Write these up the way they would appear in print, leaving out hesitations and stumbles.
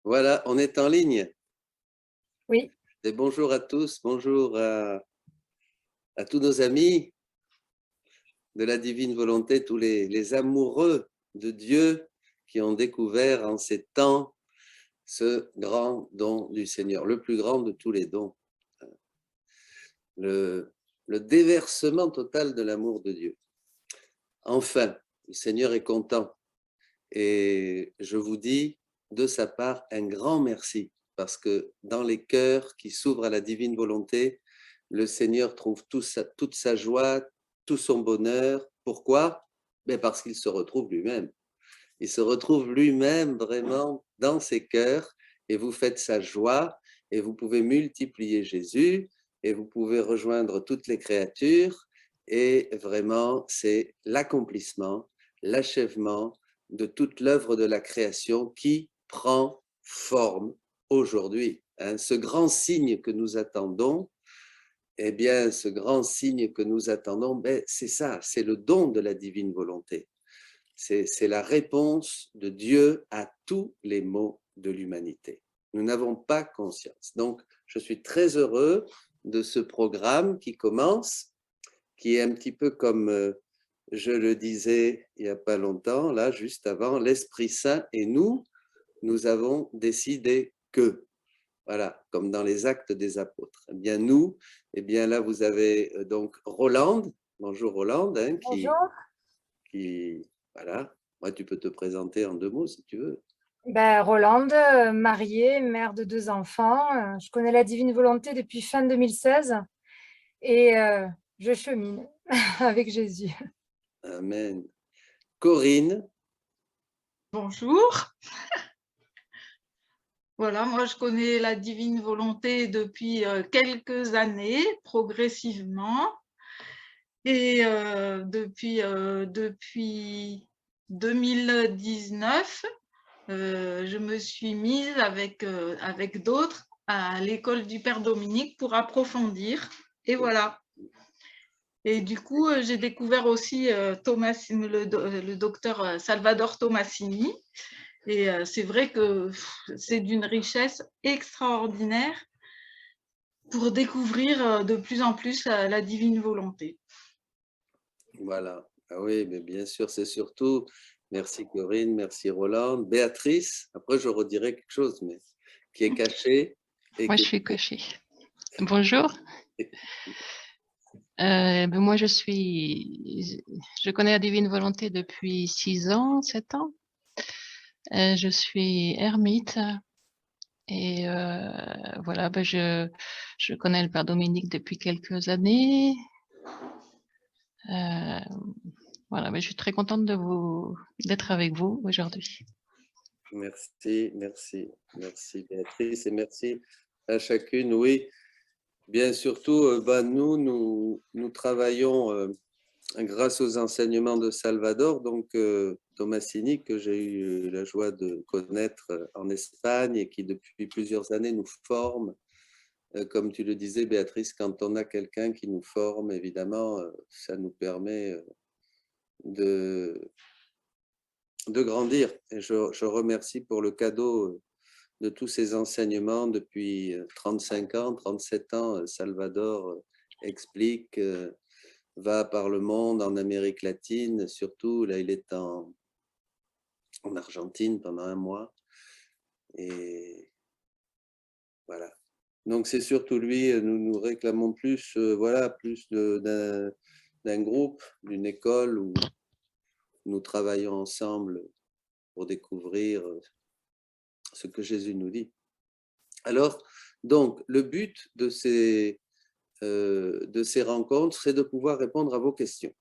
Voilà, on est en ligne. Oui, Et bonjour à tous, bonjour à tous nos amis de la divine volonté, tous les amoureux de Dieu qui ont découvert en ces temps ce grand don du Seigneur, le plus grand de tous les dons, le, le déversement total de l'amour de Dieu. Enfin, le Seigneur est content et je vous dis de sa part un grand merci parce que dans les cœurs qui s'ouvrent à la divine volonté, le Seigneur trouve toute sa joie, tout son bonheur. Pourquoi? Mais parce qu'il se retrouve lui-même. Il se retrouve lui-même vraiment dans ses cœurs et vous faites sa joie et vous pouvez multiplier Jésus et vous pouvez rejoindre toutes les créatures et vraiment c'est l'accomplissement, l'achèvement de toute l'œuvre de la création qui prend forme aujourd'hui. Ce grand signe que nous attendons, eh bien, ce grand signe que nous attendons, ben, c'est ça, c'est le don de la divine volonté. C'est la réponse de Dieu à tous les maux de l'humanité. Nous n'avons pas conscience. Donc, je suis très heureux de ce programme qui commence, qui est un petit peu comme je le disais il n'y a pas longtemps, là, juste avant, l'Esprit Saint et nous avons décidé que, voilà, comme dans les actes des apôtres. Eh bien, nous, eh bien là, vous avez donc Rolande, bonjour Rolande, hein, bonjour. voilà, moi, tu peux te présenter en 2 mots si tu veux. Rolande, mariée, mère de 2 enfants. Je connais la divine volonté depuis fin 2016 et je chemine avec Jésus. Amen. Corinne, Bonjour. Voilà, moi je connais la divine volonté depuis quelques années, progressivement. Et depuis 2019, je me suis mise avec d'autres à l'école du Père Dominique pour approfondir. Et voilà. Et du coup, j'ai découvert aussi le docteur Salvador Tomasini. Et c'est vrai que c'est d'une richesse extraordinaire pour découvrir de plus en plus la divine volonté. voilà. Ah oui, mais bien sûr, c'est surtout, merci Corinne, merci Roland, Béatrice, après je redirai quelque chose, mais qui est caché et Moi, que je suis cochée. Bonjour. Moi, je connais la divine volonté depuis 6 ans, 7 ans. Je suis ermite et voilà, je connais le Père Dominique depuis quelques années. Voilà, je suis très contente d'être avec vous aujourd'hui. merci, merci, merci Béatrice et merci à chacune. Oui, bien surtout, nous travaillons grâce aux enseignements de Salvador, donc Tomasini, que j'ai eu la joie de connaître en Espagne et qui depuis plusieurs années nous forme. Comme tu le disais, Béatrice, quand on a quelqu'un qui nous forme, évidemment, ça nous permet de, de grandir. Et je remercie pour le cadeau de tous ces enseignements depuis 35 ans, 37 ans. Salvador explique va par le monde, en Amérique latine, surtout, là il est en Argentine pendant 1 mois, et voilà. Donc c'est surtout lui, nous réclamons plus, voilà, plus d'un groupe, d'une école où nous travaillons ensemble pour découvrir ce que Jésus nous dit. Alors, donc, le but de ces rencontres, c'est de pouvoir répondre à vos questions.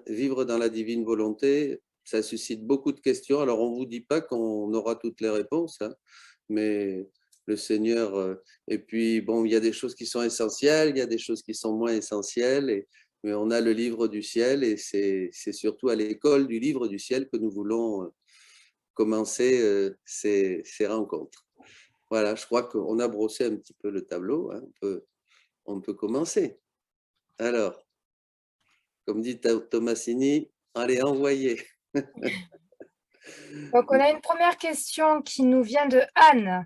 Vivre dans la divine volonté, ça suscite beaucoup de questions. Alors, on ne vous dit pas qu'on aura toutes les réponses, mais le Seigneur... et puis, bon, il y a des choses qui sont essentielles, il y a des choses qui sont moins essentielles, mais on a le livre du ciel, et c'est surtout à l'école du livre du ciel que nous voulons commencer ces rencontres. Voilà, je crois qu'on a brossé un petit peu le tableau, on peut commencer. Alors, comme dit Tomasini, allez, envoyez. Donc, on a une première question qui nous vient de Anne.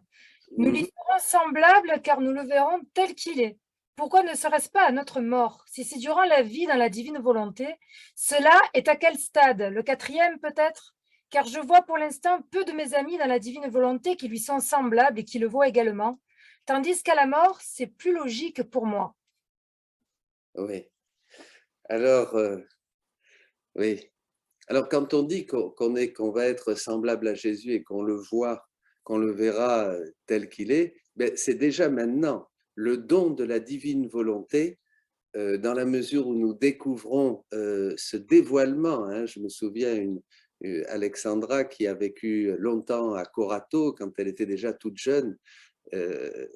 Nous lui serons semblables car nous le verrons tel qu'il est. Pourquoi ne serait-ce pas à notre mort? Si c'est durant la vie dans la divine volonté, cela est à quel stade? Le 4e peut-être? Car je vois pour l'instant peu de mes amis dans la divine volonté qui lui sont semblables et qui le voient également, tandis qu'à la mort, c'est plus logique pour moi. Oui. Alors, oui. Alors, quand on dit qu'on va être semblable à Jésus et qu'on le voit, qu'on le verra tel qu'il est, ben, c'est déjà maintenant le don de la divine volonté, dans la mesure où nous découvrons ce dévoilement. Hein. Je me souviens Alexandra qui a vécu longtemps à Corato quand elle était déjà toute jeune.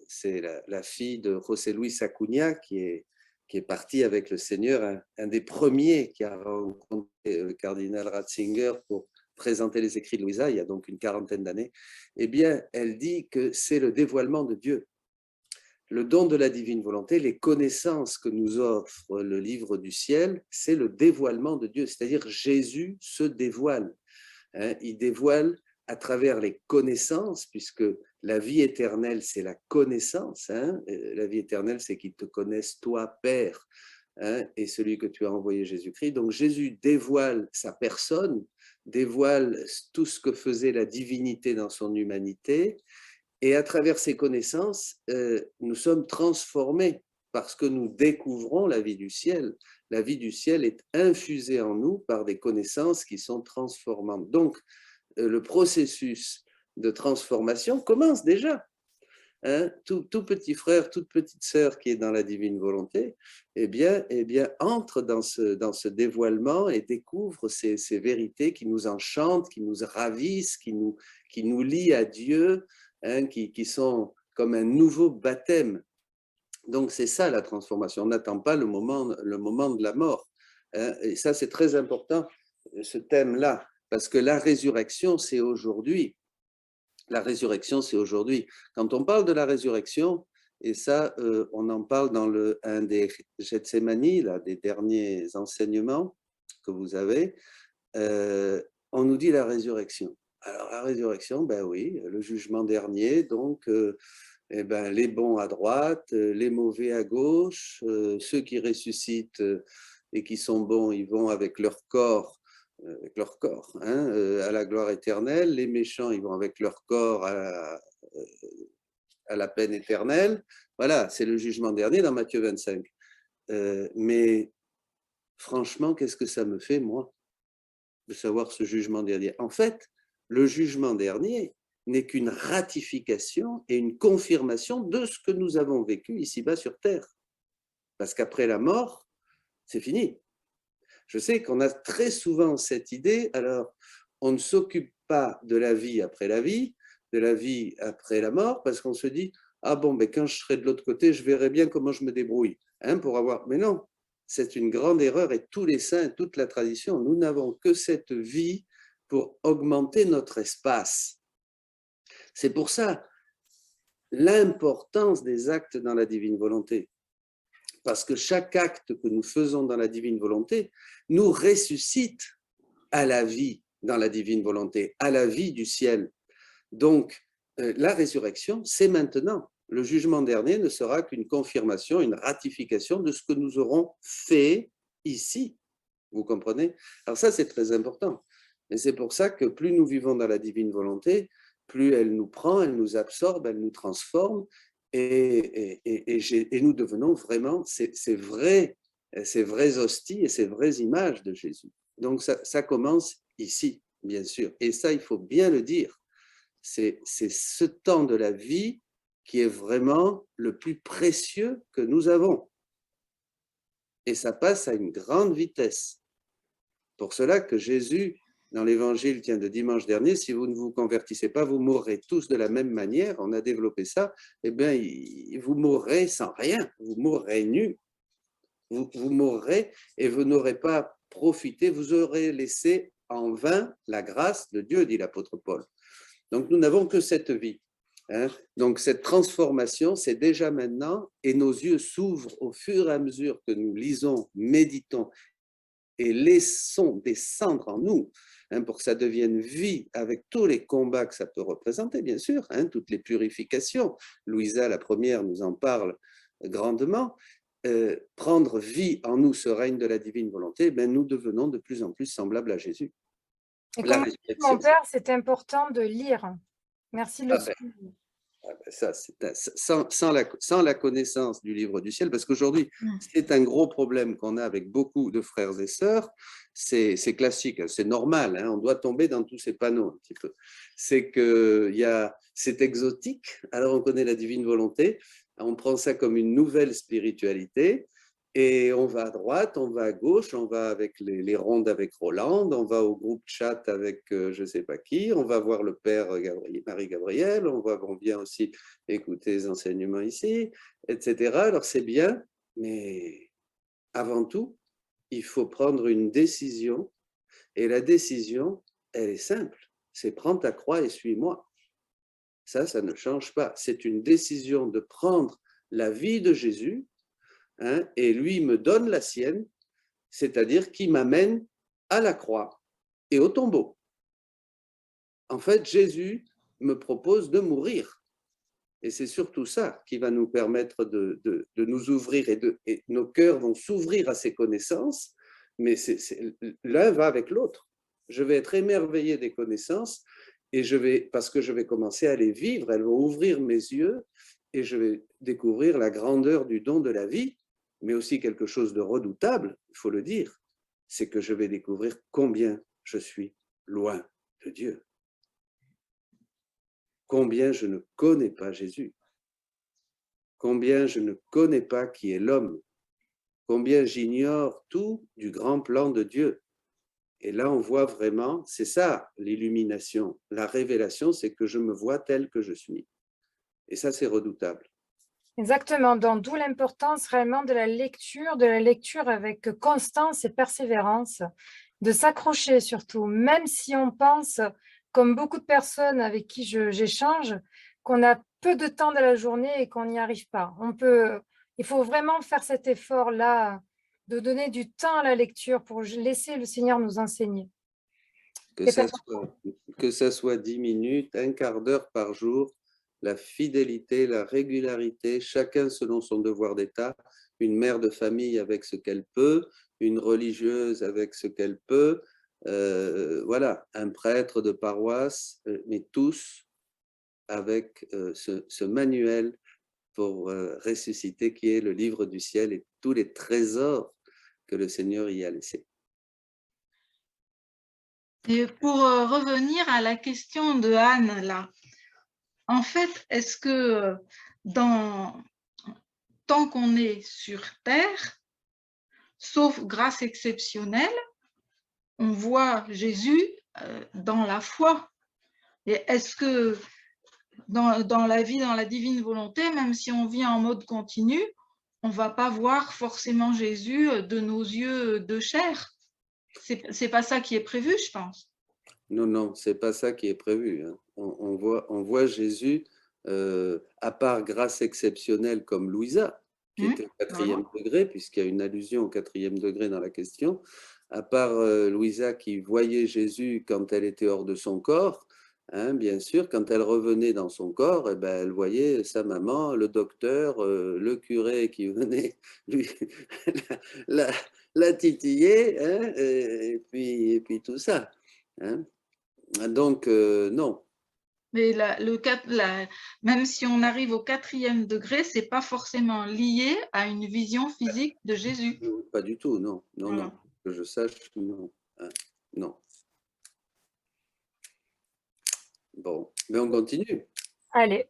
C'est la fille de José Luis Acuña qui est parti avec le Seigneur, un des premiers qui a rencontré le cardinal Ratzinger pour présenter les écrits de Louisa, il y a donc une 40aine d'années. Eh bien, elle dit que c'est le dévoilement de Dieu. Le don de la divine volonté, les connaissances que nous offre le livre du ciel, c'est le dévoilement de Dieu, c'est-à-dire Jésus se dévoile. Hein, il dévoile à travers les connaissances, puisque la vie éternelle, c'est la connaissance. Hein, la vie éternelle, c'est qu'ils te connaissent, toi, Père, hein, et celui que tu as envoyé, Jésus-Christ. Donc Jésus dévoile sa personne, dévoile tout ce que faisait la divinité dans son humanité, et à travers ces connaissances, nous sommes transformés parce que nous découvrons la vie du ciel. La vie du ciel est infusée en nous par des connaissances qui sont transformantes. Donc, le processus de transformation commence déjà. Hein, tout petit frère, toute petite sœur qui est dans la divine volonté, eh bien entre dans ce dévoilement et découvre ces vérités qui nous enchantent, qui nous ravissent, qui nous lient à Dieu, hein, qui sont comme un nouveau baptême. Donc c'est ça la transformation. On n'attend pas le moment de la mort. Hein, et ça c'est très important, ce thème-là, parce que la résurrection c'est aujourd'hui. La résurrection, c'est aujourd'hui. Quand on parle de la résurrection, et ça, on en parle dans un des Gethsémani, là, des derniers enseignements que vous avez, on nous dit la résurrection. Alors, la résurrection, ben oui, le jugement dernier, donc, eh ben, les bons à droite, les mauvais à gauche, ceux qui ressuscitent et qui sont bons, ils vont avec leur corps, hein, à la gloire éternelle. Les méchants, ils vont avec leur corps à la peine éternelle. Voilà, c'est le jugement dernier dans Matthieu 25. Mais franchement, qu'est-ce que ça me fait, moi, de savoir ce jugement dernier? En fait, le jugement dernier n'est qu'une ratification et une confirmation de ce que nous avons vécu ici-bas sur Terre. Parce qu'après la mort, c'est fini. Je sais qu'on a très souvent cette idée, alors on ne s'occupe pas de la vie après la vie, de la vie après la mort, parce qu'on se dit, ah bon, ben quand je serai de l'autre côté, je verrai bien comment je me débrouille. Hein, pour avoir... Mais non, c'est une grande erreur et tous les saints, toute la tradition, nous n'avons que cette vie pour augmenter notre espace. C'est pour ça l'importance des actes dans la divine volonté. Parce que chaque acte que nous faisons dans la divine volonté nous ressuscite à la vie dans la divine volonté, à la vie du ciel. Donc, la résurrection, c'est maintenant. Le jugement dernier ne sera qu'une confirmation, une ratification de ce que nous aurons fait ici. Vous comprenez? Alors ça, c'est très important. Et c'est pour ça que plus nous vivons dans la divine volonté, plus elle nous prend, elle nous absorbe, elle nous transforme, et nous devenons vraiment ces vraies hosties et ces vraies images de Jésus. Donc ça commence ici, bien sûr. Et ça, il faut bien le dire. C'est ce temps de la vie qui est vraiment le plus précieux que nous avons. Et ça passe à une grande vitesse. Pour cela que Jésus, dans l'évangile de dimanche dernier, si vous ne vous convertissez pas, vous mourrez tous de la même manière. On a développé ça. Eh bien, vous mourrez sans rien. Vous mourrez nus. Vous mourrez et vous n'aurez pas profité. Vous aurez laissé en vain la grâce de Dieu, dit l'apôtre Paul. Donc, nous n'avons que cette vie. Hein. Donc, cette transformation, c'est déjà maintenant et nos yeux s'ouvrent au fur et à mesure que nous lisons, méditons et laissons descendre en nous, hein, pour que ça devienne vie, avec tous les combats que ça peut représenter, bien sûr, hein, toutes les purifications. Louisa, la première, nous en parle grandement. Prendre vie en nous, ce règne de la divine volonté, ben, nous devenons de plus en plus semblables à Jésus. Et comme dit mon père, c'est important de lire. Merci de le souligner. Ça, sans la connaissance du livre du ciel, parce qu'aujourd'hui, c'est un gros problème qu'on a avec beaucoup de frères et sœurs, c'est classique, c'est normal, hein, on doit tomber dans tous ces panneaux un petit peu. C'est que c'est exotique, alors on connaît la divine volonté, on prend ça comme une nouvelle spiritualité, et on va à droite, on va à gauche, on va avec les rondes avec Roland, on va au groupe chat avec je ne sais pas qui, on va voir le père Marie-Gabriel, on vient aussi écouter les enseignements ici, etc. Alors c'est bien, mais avant tout, il faut prendre une décision, et la décision, elle est simple, c'est prends ta croix et suis-moi. Ça ne change pas. C'est une décision de prendre la vie de Jésus, hein, et lui me donne la sienne, c'est-à-dire qui m'amène à la croix et au tombeau. En fait, Jésus me propose de mourir. Et c'est surtout ça qui va nous permettre de nous ouvrir, et nos cœurs vont s'ouvrir à ces connaissances, mais l'un va avec l'autre. Je vais être émerveillé des connaissances, et parce que je vais commencer à les vivre, elles vont ouvrir mes yeux, et je vais découvrir la grandeur du don de la vie, mais aussi quelque chose de redoutable, il faut le dire, c'est que je vais découvrir combien je suis loin de Dieu. Combien je ne connais pas Jésus. Combien je ne connais pas qui est l'homme. Combien j'ignore tout du grand plan de Dieu. Et là, on voit vraiment, c'est ça l'illumination. La révélation, c'est que je me vois tel que je suis. Et ça, c'est redoutable. Exactement, donc d'où l'importance réellement de la lecture avec constance et persévérance, de s'accrocher surtout, même si on pense, comme beaucoup de personnes avec qui j'échange, qu'on a peu de temps de la journée et qu'on n'y arrive pas. Il faut vraiment faire cet effort-là, de donner du temps à la lecture pour laisser le Seigneur nous enseigner. Que ça soit 10 minutes, un quart d'heure par jour, la fidélité, la régularité, chacun selon son devoir d'état, une mère de famille avec ce qu'elle peut, une religieuse avec ce qu'elle peut, voilà, un prêtre de paroisse, mais tous avec ce manuel pour ressusciter qui est le livre du ciel et tous les trésors que le Seigneur y a laissés. Et pour revenir à la question de Anne, là, en fait, est-ce que tant qu'on est sur Terre, sauf grâce exceptionnelle, on voit Jésus dans la foi? Et est-ce que dans la vie, dans la divine volonté, même si on vit en mode continu, on ne va pas voir forcément Jésus de nos yeux de chair? C'est pas ça qui est prévu, je pense. Non, non, c'est pas ça qui est prévu, hein. On voit Jésus, à part grâce exceptionnelle comme Louisa, qui était au 4e degré, puisqu'il y a une allusion au 4e degré dans la question, à part Louisa qui voyait Jésus quand elle était hors de son corps, hein, bien sûr, quand elle revenait dans son corps, eh ben, elle voyait sa maman, le docteur, le curé qui venait lui la titiller, hein, et puis tout ça, hein. Donc, non. Mais même si on arrive au 4e degré, ce n'est pas forcément lié à une vision physique de Jésus. Pas du tout, non. Non, voilà. Non. Que je sache, non. Hein, non. Bon, mais on continue. Allez,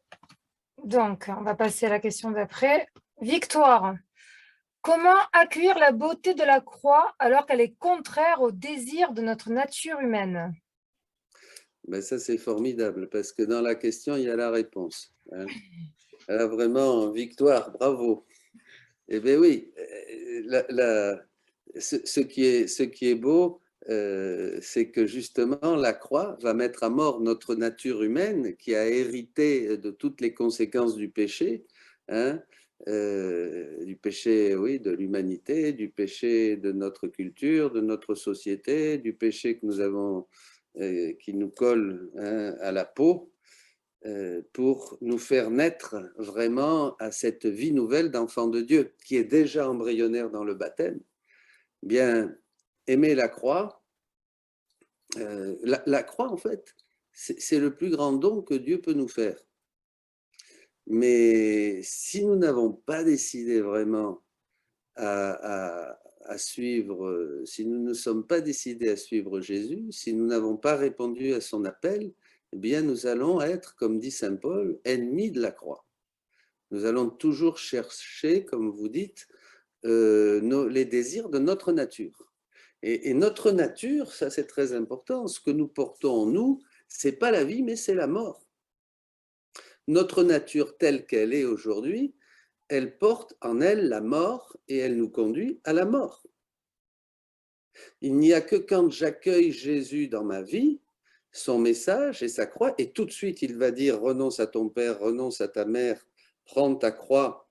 donc, on va passer à la question d'après. Victoire. Comment accueillir la beauté de la croix alors qu'elle est contraire au désir de notre nature humaine? Ben ça, c'est formidable, parce que dans la question, il y a la réponse, hein. Alors, vraiment, victoire, bravo. Eh bien oui, ce qui est beau, c'est que justement, la croix va mettre à mort notre nature humaine qui a hérité de toutes les conséquences du péché, hein. du péché, oui, de l'humanité, du péché de notre culture, de notre société, du péché que nous avons, qui nous colle à la peau, pour nous faire naître vraiment à cette vie nouvelle d'enfant de Dieu, qui est déjà embryonnaire dans le baptême. Bien, aimer la croix, la croix, en fait, c'est le plus grand don que Dieu peut nous faire. Mais si nous n'avons pas décidé vraiment à suivre, si nous ne sommes pas décidés à suivre Jésus, si nous n'avons pas répondu à son appel, eh bien nous allons être, comme dit saint Paul, ennemis de la croix. Nous allons toujours chercher, comme vous dites, les désirs de notre nature. Et notre nature, ça c'est très important, ce que nous portons en nous, c'est pas la vie, mais c'est la mort. Notre nature telle qu'elle est aujourd'hui, elle porte en elle la mort et elle nous conduit à la mort. Il n'y a que quand j'accueille Jésus dans ma vie, son message et sa croix, et tout de suite il va dire renonce à ton père, renonce à ta mère, prends ta croix,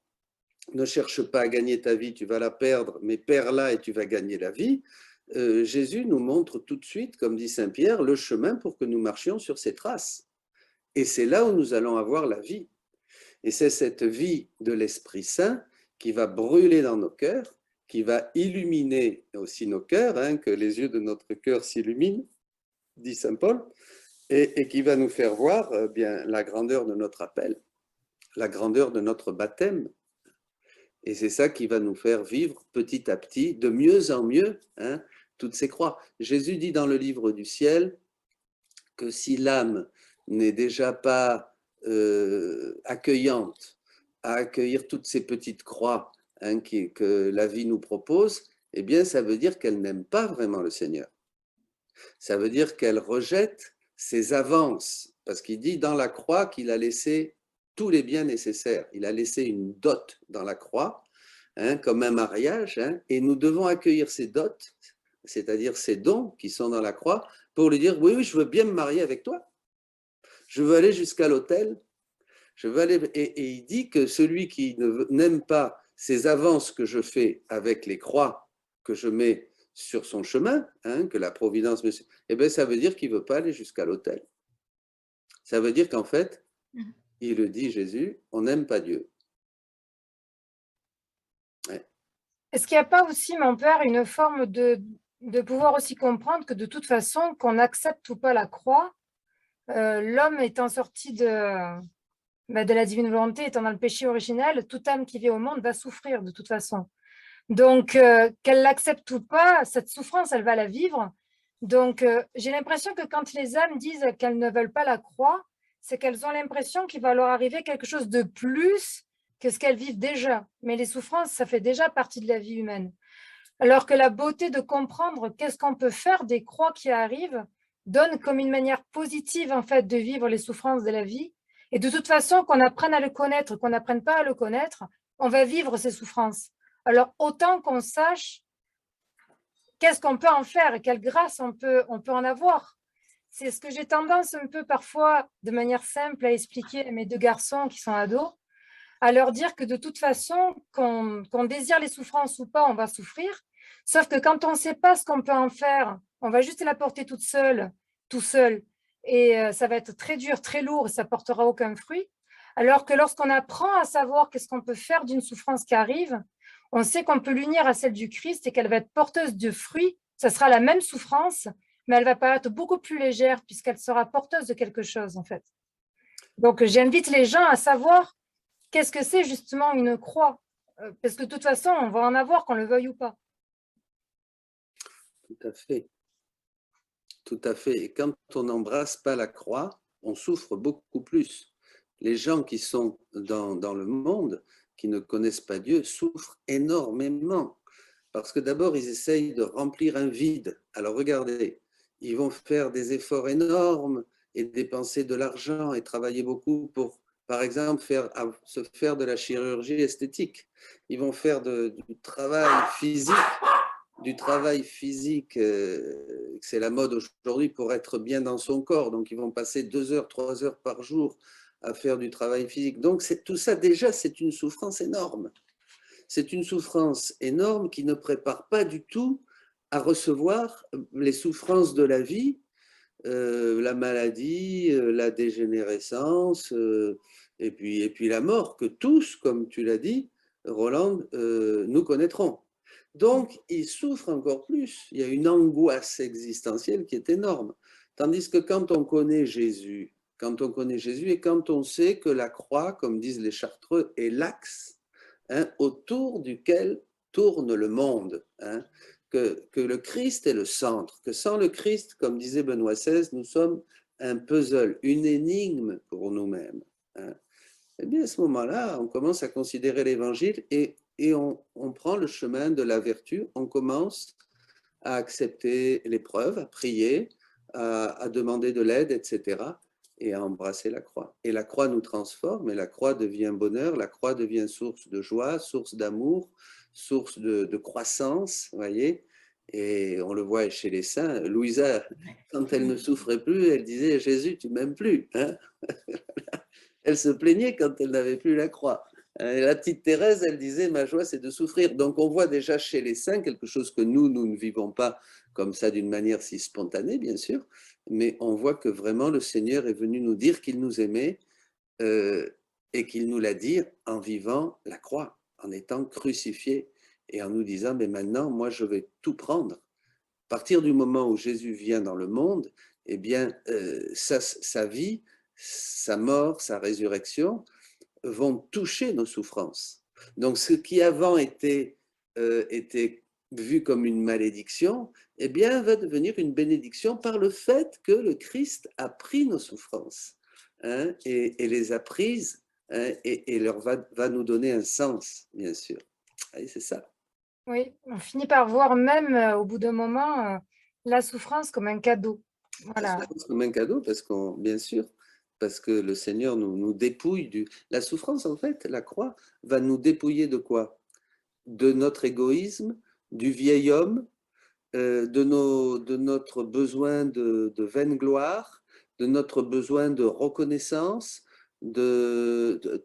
ne cherche pas à gagner ta vie, tu vas la perdre, mais perds-la et tu vas gagner la vie. Jésus nous montre tout de suite, comme dit saint Pierre, le chemin pour que nous marchions sur ses traces. Et c'est là où nous allons avoir la vie. Et c'est cette vie de l'Esprit Saint qui va brûler dans nos cœurs, qui va illuminer aussi nos cœurs, que les yeux de notre cœur s'illuminent, dit saint Paul, et qui va nous faire voir bien la grandeur de notre appel, la grandeur de notre baptême. Et c'est ça qui va nous faire vivre petit à petit, de mieux en mieux, toutes ces croix. Jésus dit dans le livre du ciel que si l'âme n'est déjà pas accueillante à accueillir toutes ces petites croix que la vie nous propose, eh bien ça veut dire qu'elle n'aime pas vraiment le Seigneur. Ça veut dire qu'elle rejette ses avances, parce qu'il dit dans la croix qu'il a laissé tous les biens nécessaires. Il a laissé une dot dans la croix, comme un mariage, et nous devons accueillir ces dots, c'est-à-dire ces dons qui sont dans la croix, pour lui dire oui, oui, je veux bien me marier avec toi. Je veux aller jusqu'à l'autel. Je veux aller, et il dit que celui qui n'aime pas ces avances que je fais avec les croix que je mets sur son chemin, que la providence me... Eh bien, ça veut dire qu'il ne veut pas aller jusqu'à l'autel. Ça veut dire qu'en fait, il le dit Jésus, on n'aime pas Dieu. Ouais. Est-ce qu'il n'y a pas aussi, mon père, une forme de pouvoir aussi comprendre que de toute façon, qu'on accepte ou pas la croix, l'homme étant sorti de la divine volonté, étant dans le péché originel, toute âme qui vit au monde va souffrir de toute façon. Donc, qu'elle l'accepte ou pas, cette souffrance, elle va la vivre. Donc, j'ai l'impression que quand les âmes disent qu'elles ne veulent pas la croix, c'est qu'elles ont l'impression qu'il va leur arriver quelque chose de plus que ce qu'elles vivent déjà. Mais les souffrances, ça fait déjà partie de la vie humaine. Alors que la beauté de comprendre qu'est-ce qu'on peut faire des croix qui arrivent donne comme une manière positive, en fait, de vivre les souffrances de la vie. Et de toute façon, qu'on apprenne à le connaître, qu'on n'apprenne pas à le connaître, on va vivre ces souffrances. Alors, autant qu'on sache qu'est-ce qu'on peut en faire et quelle grâce on peut en avoir. C'est ce que j'ai tendance un peu parfois, de manière simple, à expliquer à mes deux garçons qui sont ados, à leur dire que de toute façon, qu'on désire les souffrances ou pas, on va souffrir. Sauf que quand on ne sait pas ce qu'on peut en faire, on va juste la porter toute seule, tout seul. Et ça va être très dur, très lourd, et ça ne portera aucun fruit. Alors que lorsqu'on apprend à savoir qu'est-ce qu'on peut faire d'une souffrance qui arrive, on sait qu'on peut l'unir à celle du Christ et qu'elle va être porteuse de fruits. Ça sera la même souffrance, mais elle va paraître beaucoup plus légère puisqu'elle sera porteuse de quelque chose, en fait. Donc, j'invite les gens à savoir qu'est-ce que c'est justement une croix, parce que de toute façon, on va en avoir qu'on le veuille ou pas. Tout à fait. Tout à fait. Et quand on n'embrasse pas la croix, on souffre beaucoup plus. Les gens qui sont dans le monde, qui ne connaissent pas Dieu, souffrent énormément. Parce que d'abord, ils essayent de remplir un vide. Alors regardez, ils vont faire des efforts énormes et dépenser de l'argent et travailler beaucoup pour, par exemple, se faire de la chirurgie esthétique. Ils vont faire du travail physique, c'est la mode aujourd'hui pour être bien dans son corps. Donc, ils vont passer 2 heures, 3 heures par jour à faire du travail physique. Donc tout ça déjà, c'est une souffrance énorme. C'est une souffrance énorme qui ne prépare pas du tout à recevoir les souffrances de la vie, la maladie, la dégénérescence, et puis la mort, que tous, comme tu l'as dit, Roland, nous connaîtrons. Donc, il souffre encore plus. Il y a une angoisse existentielle qui est énorme. Tandis que quand on connaît Jésus, et quand on sait que la croix, comme disent les Chartreux, est l'axe autour duquel tourne le monde, que le Christ est le centre, que sans le Christ, comme disait Benoît XVI, nous sommes un puzzle, une énigme pour nous-mêmes. Eh bien, à ce moment-là, on commence à considérer l'Évangile et on prend le chemin de la vertu, on commence à accepter l'épreuve, à prier, à demander de l'aide, etc., et à embrasser la croix. Et la croix nous transforme, et la croix devient bonheur, la croix devient source de joie, source d'amour, source de croissance, voyez. Et on le voit chez les saints. Louisa, quand elle ne souffrait plus, elle disait « Jésus, tu m'aimes plus ». Elle se plaignait quand elle n'avait plus la croix. Et la petite Thérèse, elle disait « Ma joie, c'est de souffrir ». Donc on voit déjà chez les saints quelque chose que nous ne vivons pas comme ça d'une manière si spontanée, bien sûr, mais on voit que vraiment le Seigneur est venu nous dire qu'il nous aimait et qu'il nous l'a dit en vivant la croix, en étant crucifié et en nous disant « Mais maintenant, moi, je vais tout prendre ». À partir du moment où Jésus vient dans le monde, eh bien, sa vie, sa mort, sa résurrection vont toucher nos souffrances. Donc, ce qui avant était vu comme une malédiction, eh bien, va devenir une bénédiction par le fait que le Christ a pris nos souffrances et les a prises et leur va nous donner un sens, bien sûr. Et c'est ça. Oui, on finit par voir même au bout d'un moment la souffrance comme un cadeau. Voilà. La souffrance comme un cadeau, bien sûr, parce que le Seigneur nous dépouille La souffrance, en fait, la croix, va nous dépouiller de quoi? De notre égoïsme, du vieil homme, de notre besoin de vaine gloire, de notre besoin de reconnaissance, de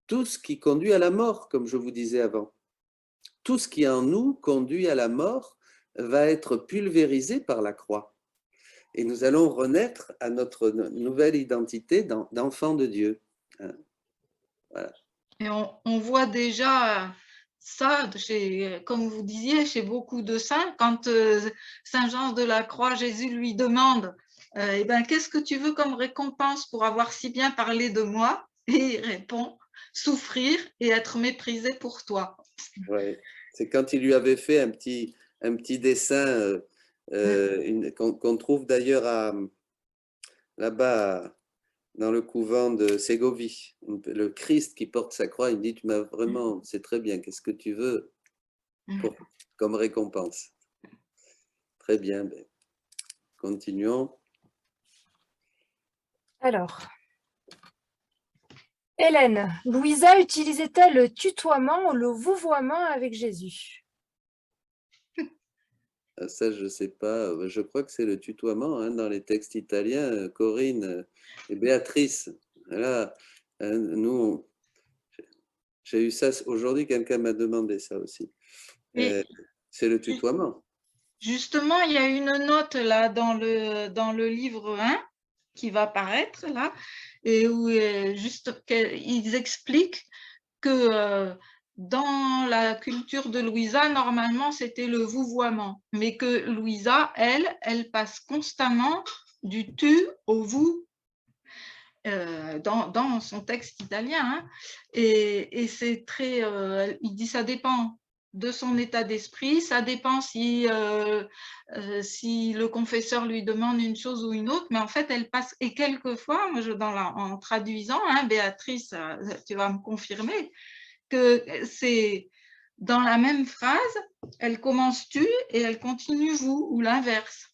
tout ce qui conduit à la mort, comme je vous disais avant. Tout ce qui en nous conduit à la mort va être pulvérisé par la croix. Et nous allons renaître à notre nouvelle identité d'enfant de Dieu. Voilà. Et on voit déjà ça, comme vous disiez, chez beaucoup de saints, quand Saint Jean de la Croix, Jésus lui demande eh ben, qu'est-ce que tu veux comme récompense pour avoir si bien parlé de moi? Et il répond souffrir et être méprisé pour toi. Ouais. C'est quand il lui avait fait un petit dessin qu'on trouve d'ailleurs là-bas dans le couvent de Ségovie. Le Christ qui porte sa croix, il dit, tu m'as vraiment, c'est très bien, qu'est-ce que tu veux comme récompense? Très bien, ben, continuons. Alors, Hélène, Louisa utilisait-elle le tutoiement ou le vouvoiement avec Jésus? Ça, je ne sais pas. Je crois que c'est le tutoiement dans les textes italiens. Corinne et Béatrice. Là, nous, j'ai eu ça aujourd'hui, quelqu'un m'a demandé ça aussi. C'est le tutoiement. Justement, il y a une note là dans le livre 1 qui va paraître là, et où ils expliquent que dans la culture de Louisa, normalement, c'était le vouvoiement, mais que Louisa, elle passe constamment du tu au vous dans son texte italien. Et c'est très, il dit ça dépend de son état d'esprit, ça dépend si le confesseur lui demande une chose ou une autre, mais en fait, elle passe, et quelquefois, moi, en traduisant, Béatrice, tu vas me confirmer, que c'est dans la même phrase, elle commence tu et elle continue vous, ou l'inverse.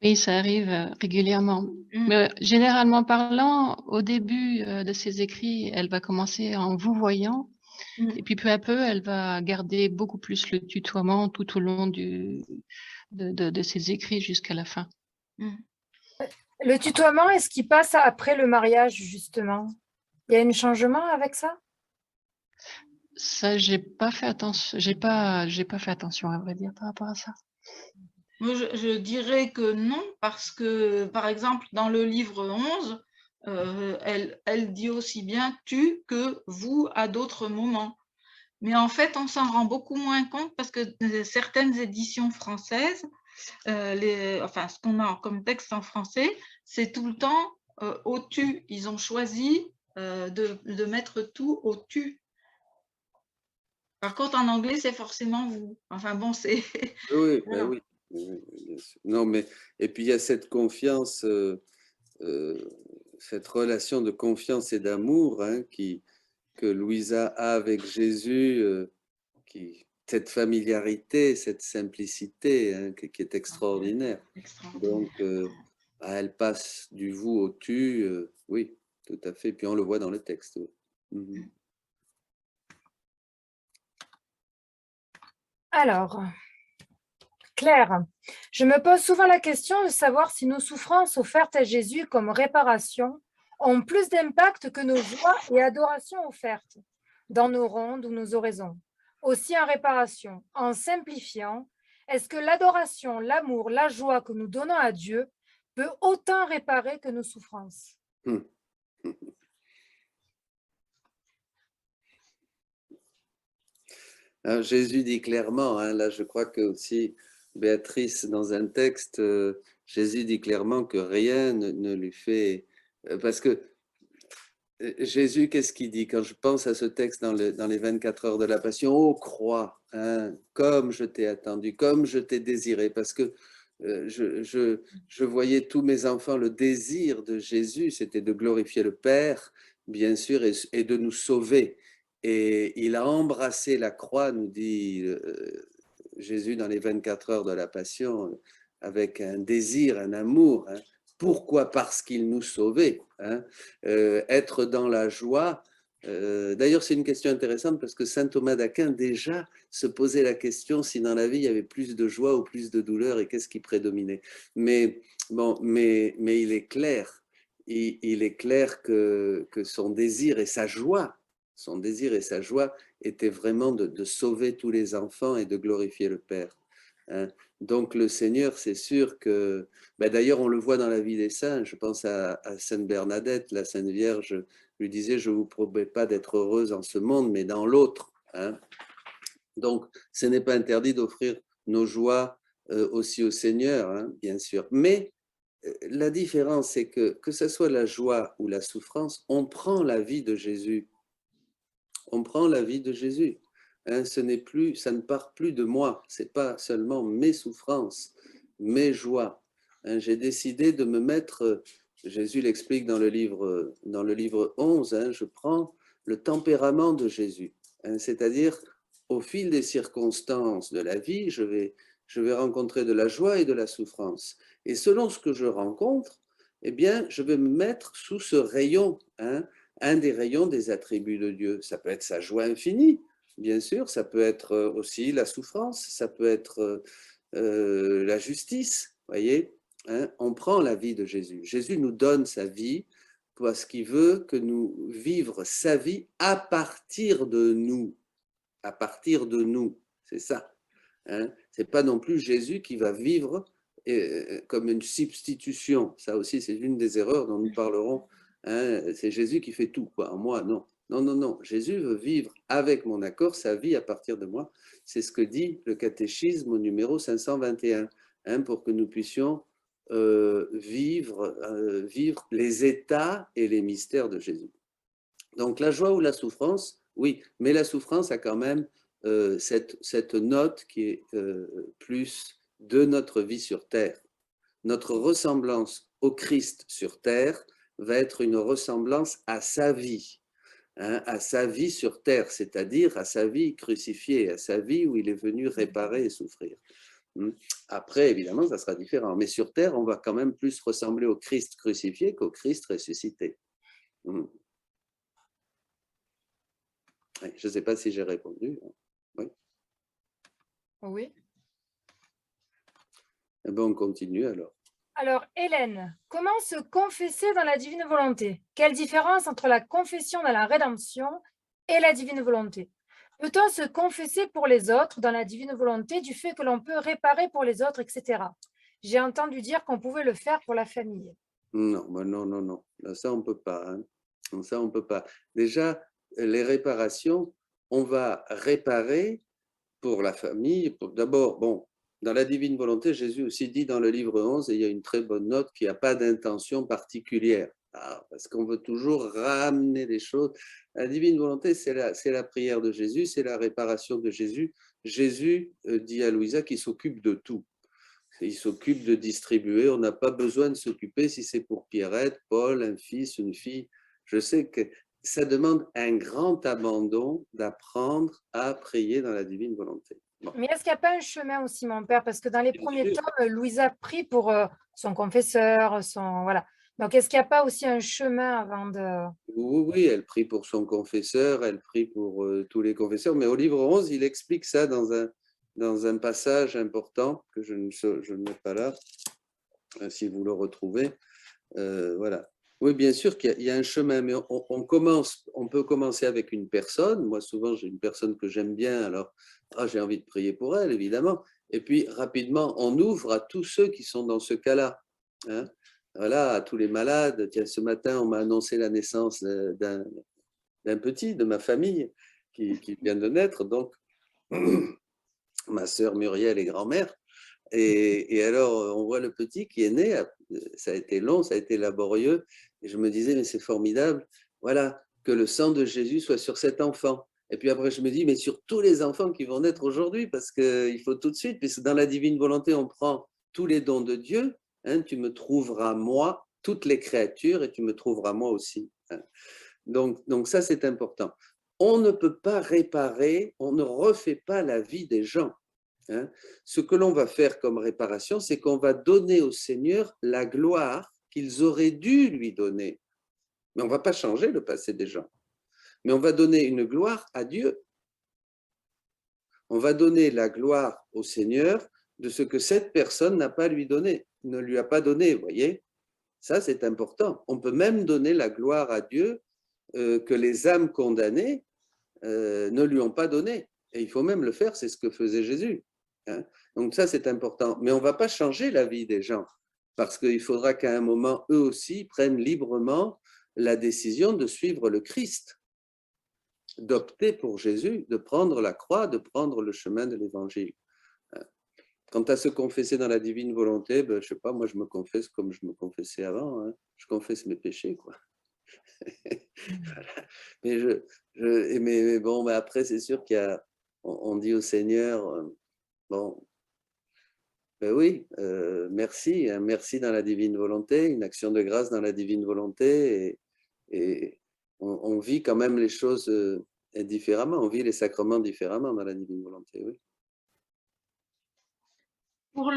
Oui, ça arrive régulièrement. Mais généralement parlant, au début de ses écrits, elle va commencer en vous voyant, et puis peu à peu, elle va garder beaucoup plus le tutoiement tout au long de ses écrits jusqu'à la fin. Le tutoiement, est-ce qu'il passe après le mariage, justement? Il y a un changement avec ça? Ça, j'ai pas fait attention, j'ai pas fait attention, à vrai dire, par rapport à ça. Moi, je dirais que non, parce que, par exemple, dans le livre 11, elle dit aussi bien tu que vous à d'autres moments. Mais en fait, on s'en rend beaucoup moins compte parce que certaines éditions françaises, ce qu'on a comme texte en français, c'est tout le temps au tu. Ils ont choisi de mettre tout au tu. Par contre, en anglais, c'est forcément vous. Enfin bon, c'est. Oui, ben Voilà. oui, bien sûr. Non, mais et puis il y a cette confiance, cette relation de confiance et d'amour hein, que Louisa a avec Jésus, cette familiarité, cette simplicité hein, qui est extraordinaire. Extraordinaire. Donc, elle passe du vous au tu, oui, tout à fait. Puis on le voit dans le texte. Oui. Mhm. Alors, Claire, je me pose souvent la question de savoir si nos souffrances offertes à Jésus comme réparation ont plus d'impact que nos joies et adorations offertes dans nos rondes ou nos oraisons. Aussi en réparation, en simplifiant, est-ce que l'adoration, l'amour, la joie que nous donnons à Dieu peut autant réparer que nos souffrances? Hum. Alors, Jésus dit clairement, hein, là je crois que aussi Béatrice, dans un texte, Jésus dit clairement que rien ne lui fait... parce que Jésus, qu'est-ce qu'il dit quand je pense à ce texte dans les 24 heures de la Passion? Ô croix, hein, comme je t'ai attendu, comme je t'ai désiré, parce que je voyais tous mes enfants, le désir de Jésus, c'était de glorifier le Père, bien sûr, et de nous sauver. Et il a embrassé la croix, nous dit Jésus dans les 24 heures de la Passion, avec un désir, un amour. Hein. Pourquoi? Parce qu'il nous sauvait. Hein. Être dans la joie. D'ailleurs, c'est une question intéressante parce que saint Thomas d'Aquin déjà se posait la question si dans la vie il y avait plus de joie ou plus de douleur et qu'est-ce qui prédominait. Mais bon, mais il est clair, il est clair que son désir et sa joie était vraiment de sauver tous les enfants et de glorifier le Père. Hein. Donc le Seigneur, c'est sûr que, ben d'ailleurs on le voit dans la vie des saints, je pense à Sainte Bernadette, la Sainte Vierge lui disait, je ne vous promets pas d'être heureuse en ce monde, mais dans l'autre. Hein. Donc ce n'est pas interdit d'offrir nos joies aussi au Seigneur, hein, bien sûr. Mais la différence, c'est que ce soit la joie ou la souffrance, on prend la vie de Jésus. On prend la vie de Jésus. Hein, ça ne part plus de moi. C'est pas seulement mes souffrances, mes joies. Hein, j'ai décidé de me mettre. Jésus l'explique dans le livre 11. Hein, je prends le tempérament de Jésus. Hein, c'est-à-dire, au fil des circonstances de la vie, je vais rencontrer de la joie et de la souffrance. Et selon ce que je rencontre, eh bien, je vais me mettre sous ce rayon. Hein, un des rayons des attributs de Dieu. Ça peut être sa joie infinie, bien sûr, ça peut être aussi la souffrance, ça peut être la justice, voyez. Hein, on prend la vie de Jésus. Jésus nous donne sa vie parce qu'il veut que nous vivions sa vie à partir de nous. À partir de nous, c'est ça. Hein. Ce n'est pas non plus Jésus qui va vivre comme une substitution. Ça aussi, c'est une des erreurs dont nous parlerons. Hein. C'est Jésus qui fait tout, quoi. En moi, non. Non, non, non. Jésus veut vivre avec mon accord sa vie à partir de moi. C'est ce que dit le catéchisme au numéro 521, hein, pour que nous puissions vivre les états et les mystères de Jésus. Donc la joie ou la souffrance, oui, mais la souffrance a quand même cette note qui est plus de notre vie sur terre. Notre ressemblance au Christ sur terre va être une ressemblance à sa vie, hein, à sa vie sur terre, c'est-à-dire à sa vie crucifiée, à sa vie où il est venu réparer et souffrir. Après, évidemment, ça sera différent, mais sur terre, on va quand même plus ressembler au Christ crucifié qu'au Christ ressuscité. Je ne sais pas si j'ai répondu. Oui. Oui. Eh bien, on continue alors. Alors, Hélène, comment se confesser dans la divine volonté? Quelle différence entre la confession dans la rédemption et la divine volonté? Peut-on se confesser pour les autres dans la divine volonté du fait que l'on peut réparer pour les autres, etc. J'ai entendu dire qu'on pouvait le faire pour la famille. Non, non, non, non. Là, ça, on ne peut pas. Hein. Ça, on ne peut pas. Déjà, les réparations, on va réparer pour la famille. D'abord, bon, dans la divine volonté, Jésus aussi dit dans le livre 11, et il y a une très bonne note, qu'il n'y a pas d'intention particulière. Parce qu'on veut toujours ramener les choses. La divine volonté, c'est la prière de Jésus, c'est la réparation de Jésus. Jésus dit à Louisa qu'il s'occupe de tout. Il s'occupe de distribuer. On n'a pas besoin de s'occuper si c'est pour Pierrette, Paul, un fils, une fille. Je sais que ça demande un grand abandon d'apprendre à prier dans la divine volonté. Bon. Mais est-ce qu'il n'y a pas un chemin aussi, mon père? Parce que dans les premiers tomes, Louisa prie pour son confesseur, voilà. Donc, est-ce qu'il n'y a pas aussi un chemin avant de… Oui, elle prie pour son confesseur, elle prie pour tous les confesseurs. Mais au livre 11, il explique ça dans un passage important que je ne mets pas là, si vous le retrouvez. Voilà. Oui, bien sûr qu'il y a un chemin, mais on peut commencer avec une personne. Moi, souvent, j'ai une personne que j'aime bien, alors j'ai envie de prier pour elle, évidemment. Et puis, rapidement, on ouvre à tous ceux qui sont dans ce cas-là. Hein. Voilà, à tous les malades. Tiens, ce matin, on m'a annoncé la naissance d'un petit de ma famille qui vient de naître. Donc, ma sœur Muriel est grand-mère. Et alors, on voit le petit qui est né, ça a été long, ça a été laborieux, et je me disais, mais c'est formidable, voilà, que le sang de Jésus soit sur cet enfant. Et puis après, je me dis, mais sur tous les enfants qui vont naître aujourd'hui, parce qu'il faut tout de suite, puisque dans la divine volonté, on prend tous les dons de Dieu, hein, tu me trouveras moi, toutes les créatures, et tu me trouveras moi aussi. Hein. Donc ça, c'est important. On ne peut pas réparer, on ne refait pas la vie des gens. Hein. Ce que l'on va faire comme réparation, c'est qu'on va donner au Seigneur la gloire qu'ils auraient dû lui donner. Mais on ne va pas changer le passé des gens. Mais on va donner une gloire à Dieu. On va donner la gloire au Seigneur de ce que cette personne n'a pas lui donné, ne lui a pas donné, vous voyez. Ça, c'est important. On peut même donner la gloire à Dieu que les âmes condamnées ne lui ont pas donné. Et il faut même le faire, c'est ce que faisait Jésus. Hein. Donc ça, c'est important. Mais on ne va pas changer la vie des gens, parce qu'il faudra qu'à un moment, eux aussi prennent librement la décision de suivre le Christ, d'opter pour Jésus, de prendre la croix, de prendre le chemin de l'Évangile. Quant à se confesser dans la divine volonté, je ne sais pas, moi je me confesse comme je me confessais avant. Hein. Je confesse mes péchés, quoi. Voilà. Mais bon, mais après, c'est sûr on dit au Seigneur, bon, ben oui, merci, hein, merci dans la divine volonté, une action de grâce dans la divine volonté, et on vit quand même les choses différemment, on vit les sacrements différemment dans la divine volonté, oui. Pour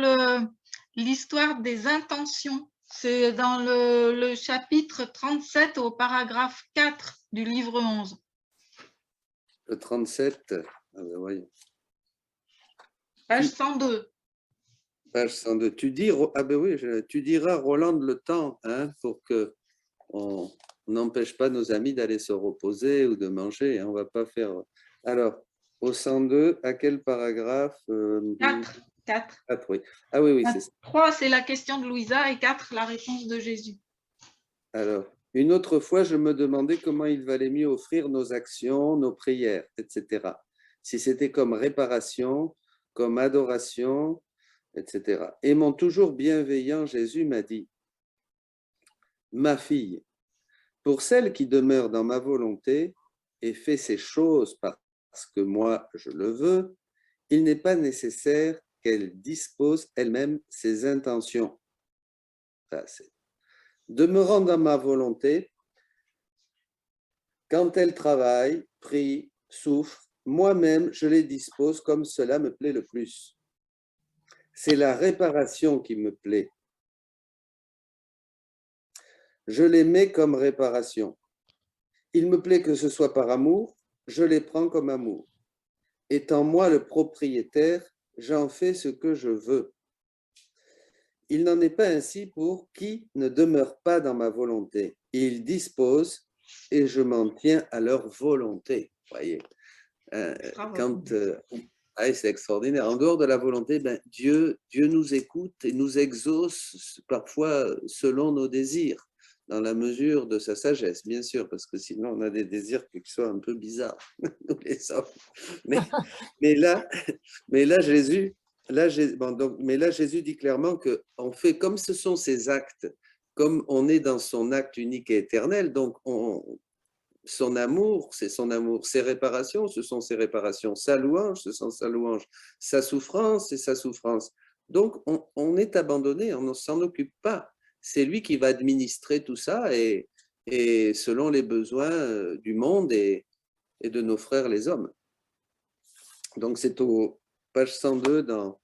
l'histoire des intentions, c'est dans le chapitre 37 au paragraphe 4 du livre 11. Le 37, voyons. Page 102. Page 102. Tu dis, ben oui, tu diras, Roland, le temps, hein, pour qu'on n'empêche pas nos amis d'aller se reposer ou de manger. Hein, on ne va pas faire. Alors, au 102, à quel paragraphe 4. 4, oui. Ah oui, c'est ça. 3, c'est la question de Louisa, et 4, la réponse de Jésus. Alors, une autre fois, je me demandais comment il valait mieux offrir nos actions, nos prières, etc. Si c'était comme réparation, comme adoration, etc. Et mon toujours bienveillant Jésus m'a dit, ma fille, pour celle qui demeure dans ma volonté et fait ces choses parce que moi je le veux, il n'est pas nécessaire qu'elle dispose elle-même ses intentions. Demeurant dans ma volonté, quand elle travaille, prie, souffre, moi-même je les dispose comme cela me plaît le plus. C'est la réparation qui me plaît. Je les mets comme réparation. Il me plaît que ce soit par amour, je les prends comme amour. Étant moi le propriétaire, j'en fais ce que je veux. il n'en est pas ainsi pour qui ne demeure pas dans ma volonté. Ils disposent et je m'en tiens à leur volonté. Voyez, c'est extraordinaire. En dehors de la volonté, Dieu nous écoute et nous exauce parfois selon nos désirs, dans la mesure de sa sagesse, bien sûr, parce que sinon on a des désirs qui soient un peu bizarres, nous les hommes. Mais là, Jésus dit clairement qu'on fait comme ce sont ses actes, comme on est dans son acte unique et éternel, donc son amour, c'est son amour, ses réparations, ce sont ses réparations, sa louange, ce sont sa louange, sa souffrance, c'est sa souffrance. Donc, on est abandonné, on ne s'en occupe pas. C'est lui qui va administrer tout ça et selon les besoins du monde et de nos frères les hommes. Donc, c'est au page 102 dans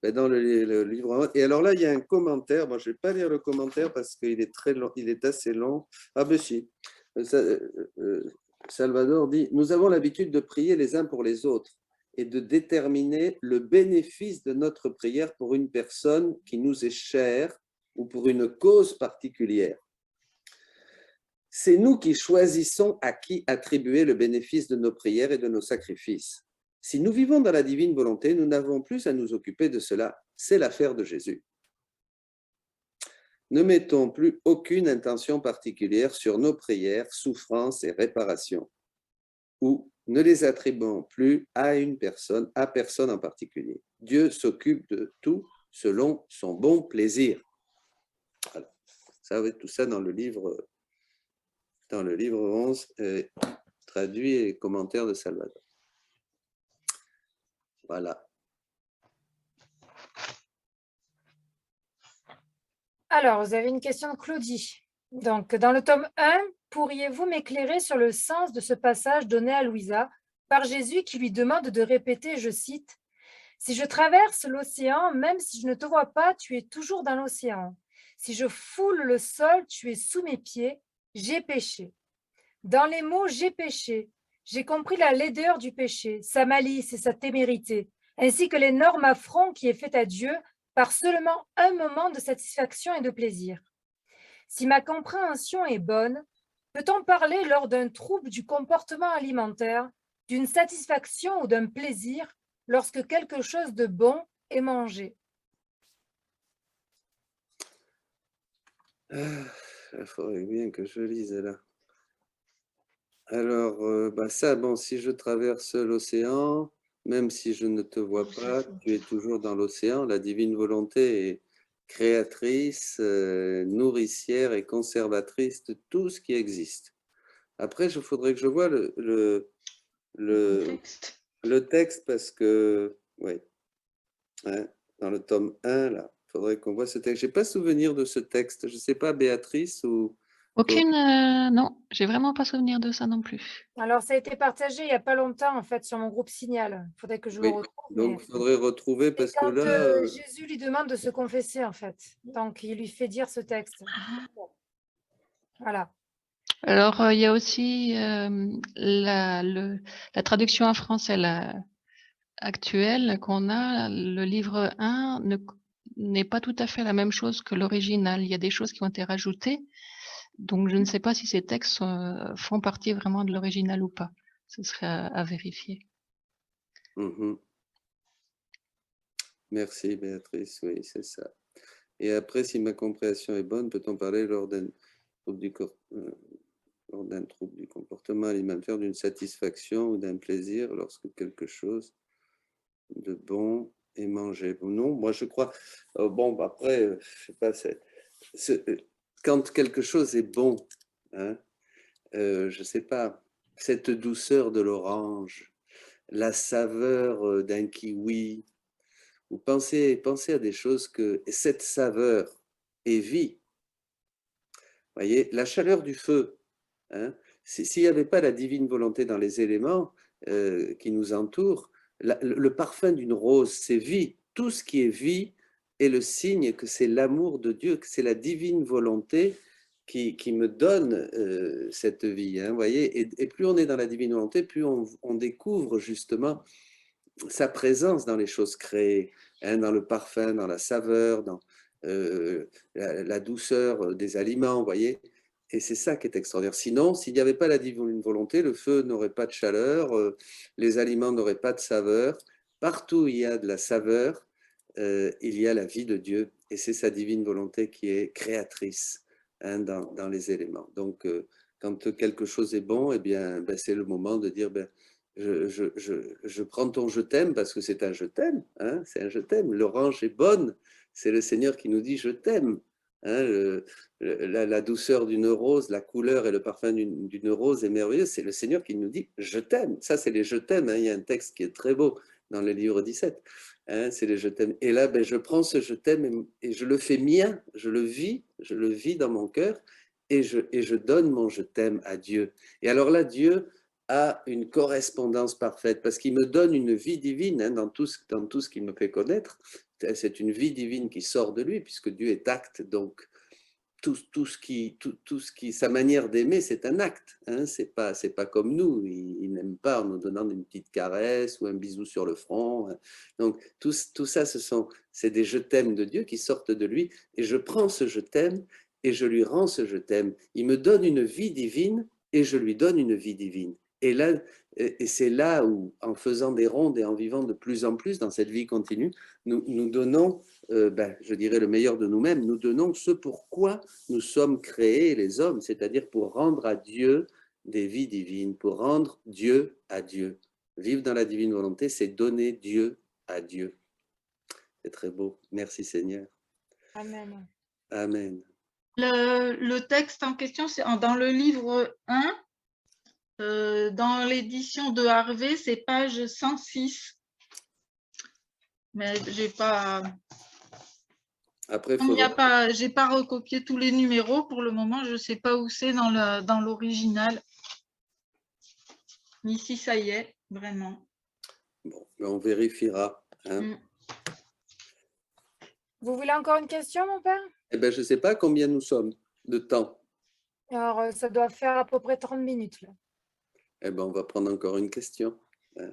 le livre 1. Et alors là, il y a un commentaire. Bon, je ne vais pas lire le commentaire parce qu'il est très long, il est assez long. Ah ben si. Salvador dit, nous avons l'habitude de prier les uns pour les autres et de déterminer le bénéfice de notre prière pour une personne qui nous est chère ou pour une cause particulière. C'est nous qui choisissons à qui attribuer le bénéfice de nos prières et de nos sacrifices. Si nous vivons dans la divine volonté, nous n'avons plus à nous occuper de cela. C'est l'affaire de Jésus. Ne mettons plus aucune intention particulière sur nos prières, souffrances et réparations, ou ne les attribuons plus à une personne, à personne en particulier. Dieu s'occupe de tout selon son bon plaisir. Voilà. Ça va être tout ça dans le livre 11, traduit et commentaire de Salvador. Voilà. Alors, vous avez une question de Claudie. Donc, dans le tome 1, pourriez-vous m'éclairer sur le sens de ce passage donné à Louisa par Jésus qui lui demande de répéter, je cite, « Si je traverse l'océan, même si je ne te vois pas, tu es toujours dans l'océan. Si je foule le sol, tu es sous mes pieds, j'ai péché. » Dans les mots « j'ai péché », j'ai compris la laideur du péché, sa malice et sa témérité, ainsi que l'énorme affront qui est fait à Dieu par seulement un moment de satisfaction et de plaisir. Si ma compréhension est bonne, peut-on parler lors d'un trouble du comportement alimentaire, d'une satisfaction ou d'un plaisir lorsque quelque chose de bon est mangé? Il faudrait bien que je lise là. Alors, si je traverse l'océan, même si je ne te vois pas, tu es toujours dans l'océan. La divine volonté est créatrice, nourricière et conservatrice de tout ce qui existe. Après, il faudrait que je vois le texte parce que, oui, hein, dans le tome 1, là, il faudrait qu'on voit ce texte. Je n'ai pas souvenir de ce texte. Je ne sais pas, Béatrice ou… Non, j'ai vraiment pas souvenir de ça non plus. Alors, ça a été partagé il n'y a pas longtemps, en fait, sur mon groupe Signal. Il faudrait que je le retrouve. Donc, il faudrait retrouver parce que là… Jésus lui demande de se confesser, en fait. Donc, il lui fait dire ce texte. Voilà. Alors, il y a aussi la traduction en français actuelle qu'on a. Le livre 1 n'est pas tout à fait la même chose que l'original. Il y a des choses qui ont été rajoutées. Donc, je ne sais pas si ces textes font partie vraiment de l'original ou pas. Ce serait à vérifier. Merci, Béatrice. Oui, c'est ça. Et après, si ma compréhension est bonne, peut-on parler lors d'un trouble du comportement alimentaire, d'une satisfaction ou d'un plaisir lorsque quelque chose de bon est mangé? Non, moi je crois… après, je sais pas, quand quelque chose est bon, hein, je sais pas, cette douceur de l'orange, la saveur d'un kiwi, ou pensez à des choses que cette saveur est vie. Voyez, la chaleur du feu, hein, s'il n'y avait pas la divine volonté dans les éléments qui nous entourent, le parfum d'une rose, c'est vie. Tout ce qui est vie est le signe que c'est l'amour de Dieu, que c'est la divine volonté qui me donne cette vie. Hein, voyez, et plus on est dans la divine volonté, plus on découvre justement sa présence dans les choses créées, hein, dans le parfum, dans la saveur, la douceur des aliments, vous voyez. Et c'est ça qui est extraordinaire. Sinon, s'il n'y avait pas la divine volonté, le feu n'aurait pas de chaleur, les aliments n'auraient pas de saveur. Partout où il y a de la saveur, il y a la vie de Dieu. Et c'est sa divine volonté qui est créatrice, hein, dans les éléments. Donc, quand quelque chose est bon, eh bien, ben, c'est le moment de dire, ben, je prends ton je t'aime parce que c'est un je t'aime, hein, c'est un je t'aime. L'orange est bonne, c'est le Seigneur qui nous dit je t'aime. Hein, la douceur d'une rose, la couleur et le parfum d'une rose est merveilleux. C'est le Seigneur qui nous dit je t'aime. Ça, c'est les je t'aime. Hein. Il y a un texte qui est très beau dans le livre 17. Hein, c'est les je t'aime. Et là, ben, je prends ce je t'aime et je le fais mien. Je le vis dans mon cœur et je donne mon je t'aime à Dieu. Et alors là, Dieu a une correspondance parfaite parce qu'il me donne une vie divine, hein, dans tout ce qu'il me fait connaître. C'est une vie divine qui sort de lui puisque Dieu est acte. Donc, tout ce qui, sa manière d'aimer, c'est un acte. Hein, c'est pas comme nous. Il n'aime pas en nous donnant une petite caresse ou un bisou sur le front. Hein. Donc, tout ça, c'est des je t'aime de Dieu qui sortent de lui. Et je prends ce je t'aime et je lui rends ce je t'aime. Il me donne une vie divine et je lui donne une vie divine. Et là, et c'est là où, en faisant des rondes et en vivant de plus en plus dans cette vie continue, nous donnons, ben, je dirais, le meilleur de nous-mêmes. Nous donnons ce pourquoi nous sommes créés, les hommes, c'est-à-dire pour rendre à Dieu des vies divines, pour rendre Dieu à Dieu. Vivre dans la divine volonté, c'est donner Dieu à Dieu. C'est très beau. Merci Seigneur. Amen. Amen. Le texte en question, c'est dans le livre 1, dans l'édition de Harvey, c'est page 106. Mais j'ai pas. Après, j'ai pas recopié tous les numéros pour le moment. Je sais pas où c'est dans l'original. Ici, ça y est, vraiment. Bon, on vérifiera. Hein. Vous voulez encore une question, mon père? Eh bien, je ne sais pas combien nous sommes de temps. Alors, ça doit faire à peu près 30 minutes. Là. Eh bien, on va prendre encore une question. Hein.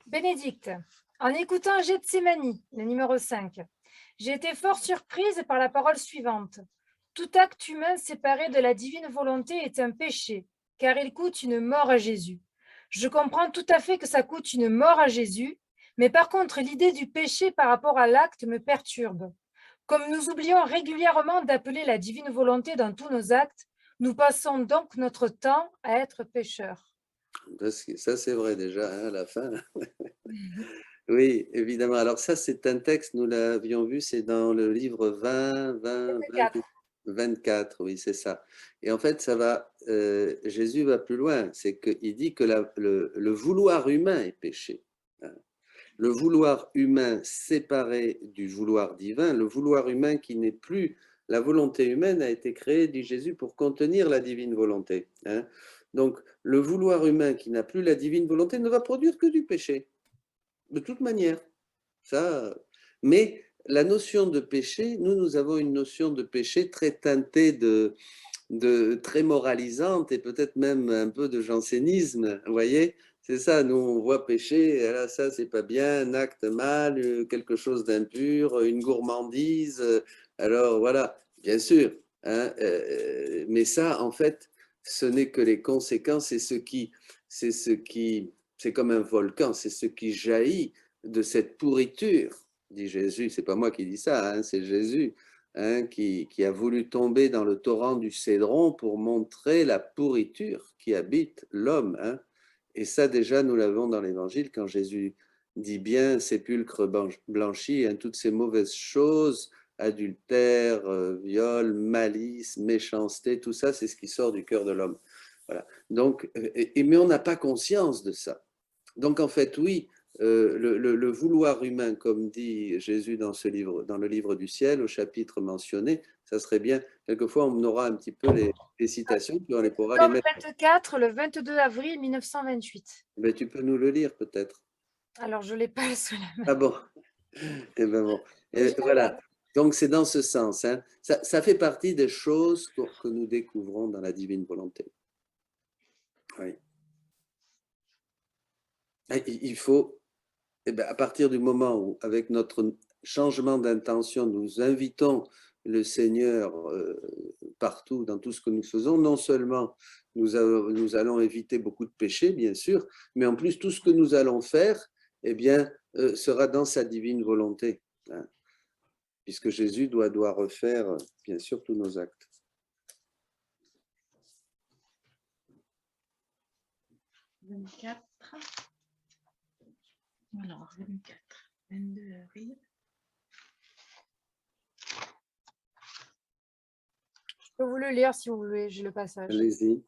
Bénédicte, en écoutant Gethsémani, le numéro 5, j'ai été fort surprise par la parole suivante. Tout acte humain séparé de la divine volonté est un péché, car il coûte une mort à Jésus. Je comprends tout à fait que ça coûte une mort à Jésus, mais par contre, l'idée du péché par rapport à l'acte me perturbe. Comme nous oublions régulièrement d'appeler la divine volonté dans tous nos actes, nous passons donc notre temps à être pécheurs. Ça, c'est vrai déjà, hein, à la fin. Oui, évidemment. Alors ça, c'est un texte, nous l'avions vu, c'est dans le livre 24, oui, c'est ça. Et en fait, Jésus va plus loin, c'est qu'il dit que le vouloir humain est péché. Hein. Le vouloir humain séparé du vouloir divin, le vouloir humain qui n'est plus, la volonté humaine a été créée, dit Jésus, pour contenir la divine volonté. Hein. Donc, le vouloir humain qui n'a plus la divine volonté ne va produire que du péché. De toute manière, ça. Mais la notion de péché, nous avons une notion de péché très teintée très moralisante et peut-être même un peu de jansénisme, vous voyez. C'est ça, nous on voit péché, et là ça c'est pas bien, un acte mal, quelque chose d'impur, une gourmandise. Alors voilà, bien sûr, hein, mais ça en fait, ce n'est que les conséquences, c'est comme un volcan, c'est ce qui jaillit de cette pourriture, dit Jésus. C'est pas moi qui dis ça, hein, c'est Jésus. Hein, qui a voulu tomber dans le torrent du Cédron pour montrer la pourriture qui habite l'homme. Hein. Et ça, déjà, nous l'avons dans l'Évangile, quand Jésus dit bien sépulcre blanchi, hein, toutes ces mauvaises choses, adultère, viol, malice, méchanceté, tout ça, c'est ce qui sort du cœur de l'homme. Voilà. Donc, mais on n'a pas conscience de ça. Donc, en fait, oui, le vouloir humain, comme dit Jésus dans le livre du ciel, au chapitre mentionné, ça serait bien. Quelquefois, on aura un petit peu les citations, puis on les pourra les Comme mettre. 24, le 22 avril 1928. Mais tu peux nous le lire peut-être. Alors, je ne l'ai pas sous la main. Ah bon. Eh ben bon. Et voilà. Donc, c'est dans ce sens. Hein. Ça fait partie des choses que nous découvrons dans la divine volonté. Oui. Il faut eh bien, à partir du moment où, avec notre changement d'intention, nous invitons le Seigneur partout, dans tout ce que nous faisons, non seulement nous allons éviter beaucoup de péchés, bien sûr, mais en plus, tout ce que nous allons faire, eh bien, sera dans sa divine volonté, hein, puisque Jésus doit refaire, bien sûr, tous nos actes. Alors, 24, 22 avril. Je peux vous le lire si vous voulez, j'ai le passage. Allez-y.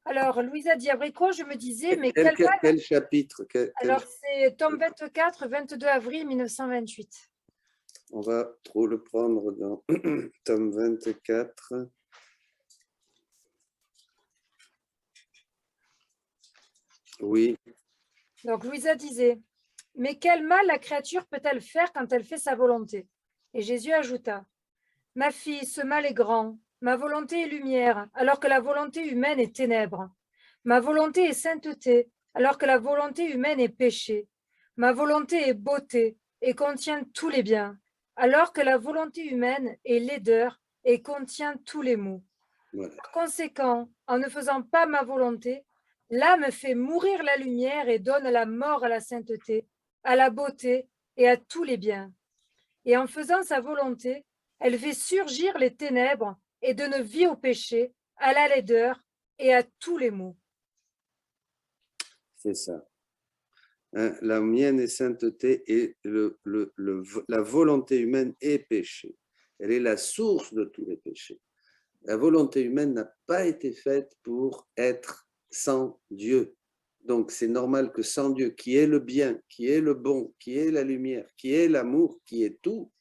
Alors, Louisa Diabrico, je me disais, mais Quel chapitre Alors, c'est tome 24, 22 avril 1928. On va trop le prendre dans tome 24. Oui. Donc, Louisa disait, « Mais quel mal la créature peut-elle faire quand elle fait sa volonté ?» Et Jésus ajouta, « Ma fille, ce mal est grand. Ma volonté est lumière, alors que la volonté humaine est ténèbres. Ma volonté est sainteté, alors que la volonté humaine est péché. Ma volonté est beauté et contient tous les biens, alors que la volonté humaine est laideur et contient tous les maux. Voilà. Par conséquent, en ne faisant pas ma volonté, l'âme fait mourir la lumière et donne la mort à la sainteté, à la beauté et à tous les biens. Et en faisant sa volonté, elle fait surgir les ténèbres et donne vie au péché, à la laideur et à tous les maux. » C'est ça. Hein, la mienne est sainteté et la volonté humaine est péché. Elle est la source de tous les péchés. La volonté humaine n'a pas été faite pour être sans Dieu. Donc, c'est normal que sans Dieu, qui est le bien, qui est le bon, qui est la lumière, qui est l'amour, qui est tout,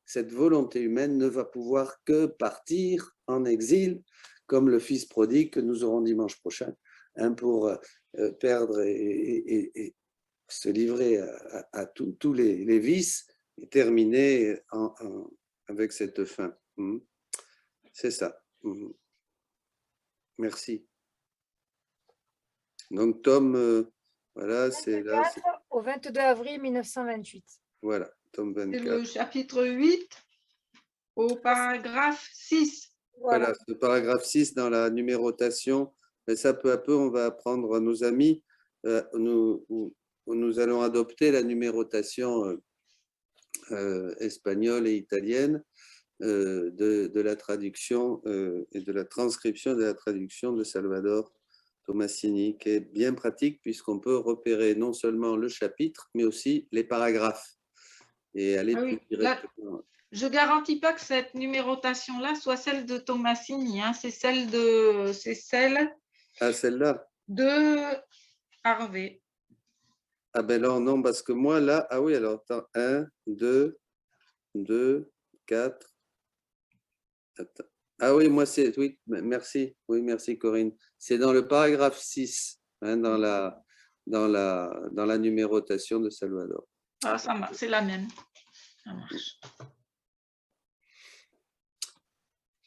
cette volonté humaine ne va pouvoir que partir en exil, comme le fils prodigue que nous aurons dimanche prochain, hein, pour perdre et se livrer à tous les vices et terminer avec cette fin. C'est ça. Merci. Donc, tome, voilà, c'est là. Au 22 avril 1928. Voilà, tome 24. C'est le chapitre 8, au paragraphe 6. Voilà, ce paragraphe 6 dans la numérotation. Et ça, peu à peu, on va apprendre à nos amis. Nous allons adopter la numérotation espagnole et italienne de la traduction et de la transcription de la traduction de Salvador Tomasini, qui est bien pratique puisqu'on peut repérer non seulement le chapitre, mais aussi les paragraphes et aller plus directement. Je ne garantis pas que cette numérotation-là soit celle de Tomasini, hein. C'est celle Ah, celle-là de Harvey. Ah ben non, parce que moi, là, ah oui, alors, attends, 1, 2, 4. Attends. Ah oui, moi, c'est, oui, merci. Oui, merci, Corinne. C'est dans le paragraphe 6, hein, dans la numérotation de Salvador. Ah, ça marche, c'est la même. Ça marche.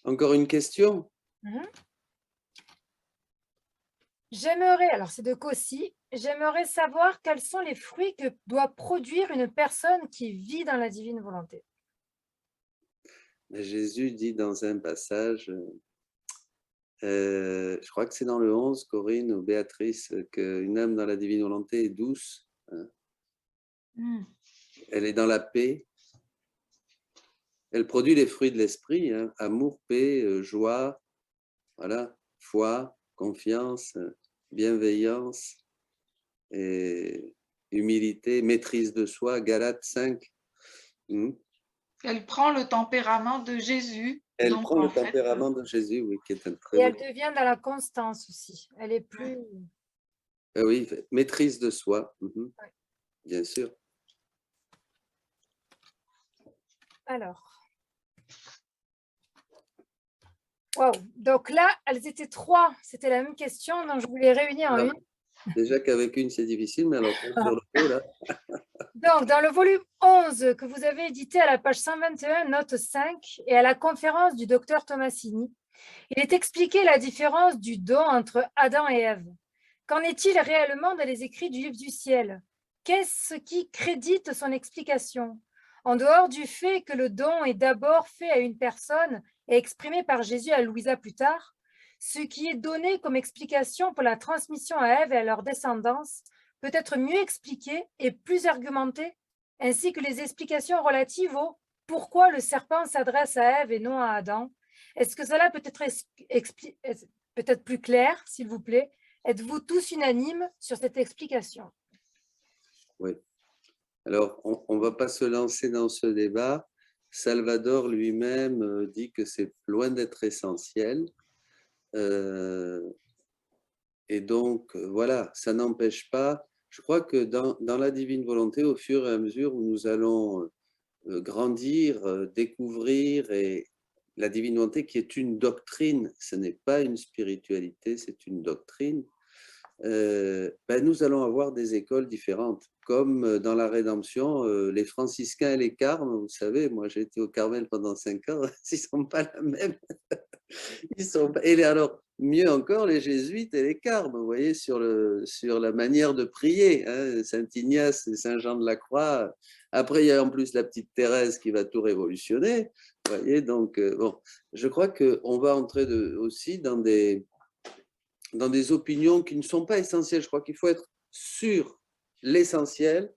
Encore une question? J'aimerais, alors c'est de Cossi, j'aimerais savoir quels sont les fruits que doit produire une personne qui vit dans la divine volonté. Jésus dit dans un passage, je crois que c'est dans le 11, Corinne ou Béatrice, qu'une âme dans la divine volonté est douce. Hein. Elle est dans la paix. Elle produit les fruits de l'esprit, hein, amour, paix, joie, voilà, foi, confiance, bienveillance, et humilité, maîtrise de soi, Galates 5. Elle prend le tempérament de Jésus. Elle donc, prend le tempérament de Jésus, oui, qui est un très Et elle devient dans la constance aussi. Elle est plus... oui, maîtrise de soi, bien sûr. Alors... Wow. Donc là, elles étaient 3. C'était la même question, donc je voulais réunir en une. Déjà qu'avec une, c'est difficile, mais alors sur le coup, là. Donc, dans le volume 11 que vous avez édité à la page 121, note 5, et à la conférence du docteur Tomasini, il est expliqué la différence du don entre Adam et Ève. Qu'en est-il réellement dans les écrits du livre du ciel? qu'est-ce qui crédite son explication? En dehors du fait que le don est d'abord fait à une personne et exprimé par Jésus à Louisa plus tard, ce qui est donné comme explication pour la transmission à Ève et à leur descendance peut être mieux expliqué et plus argumenté, ainsi que les explications relatives au pourquoi le serpent s'adresse à Ève et non à Adam. Est-ce que cela peut être plus clair, s'il vous plaît? Êtes-vous tous unanimes sur cette explication? Oui. Alors, on ne va pas se lancer dans ce débat. Salvador lui-même dit que c'est loin d'être essentiel. Et donc, voilà, ça n'empêche pas. Je crois que dans la divine volonté, au fur et à mesure où nous allons grandir, découvrir, et la divine volonté qui est une doctrine, ce n'est pas une spiritualité, c'est une doctrine, nous allons avoir des écoles différentes. Comme dans la rédemption, les franciscains et les carmes, vous savez, moi j'ai été au Carmel pendant 5 ans, ils ne sont pas la même. Et alors, mieux encore, les jésuites et les carmes, vous voyez, sur la manière de prier, hein, Saint Ignace et Saint Jean de la Croix. Après, il y a en plus la petite Thérèse qui va tout révolutionner. Vous voyez, donc, bon, je crois qu'on va entrer aussi dans des opinions qui ne sont pas essentielles. Je crois qu'il faut être sur l'essentiel.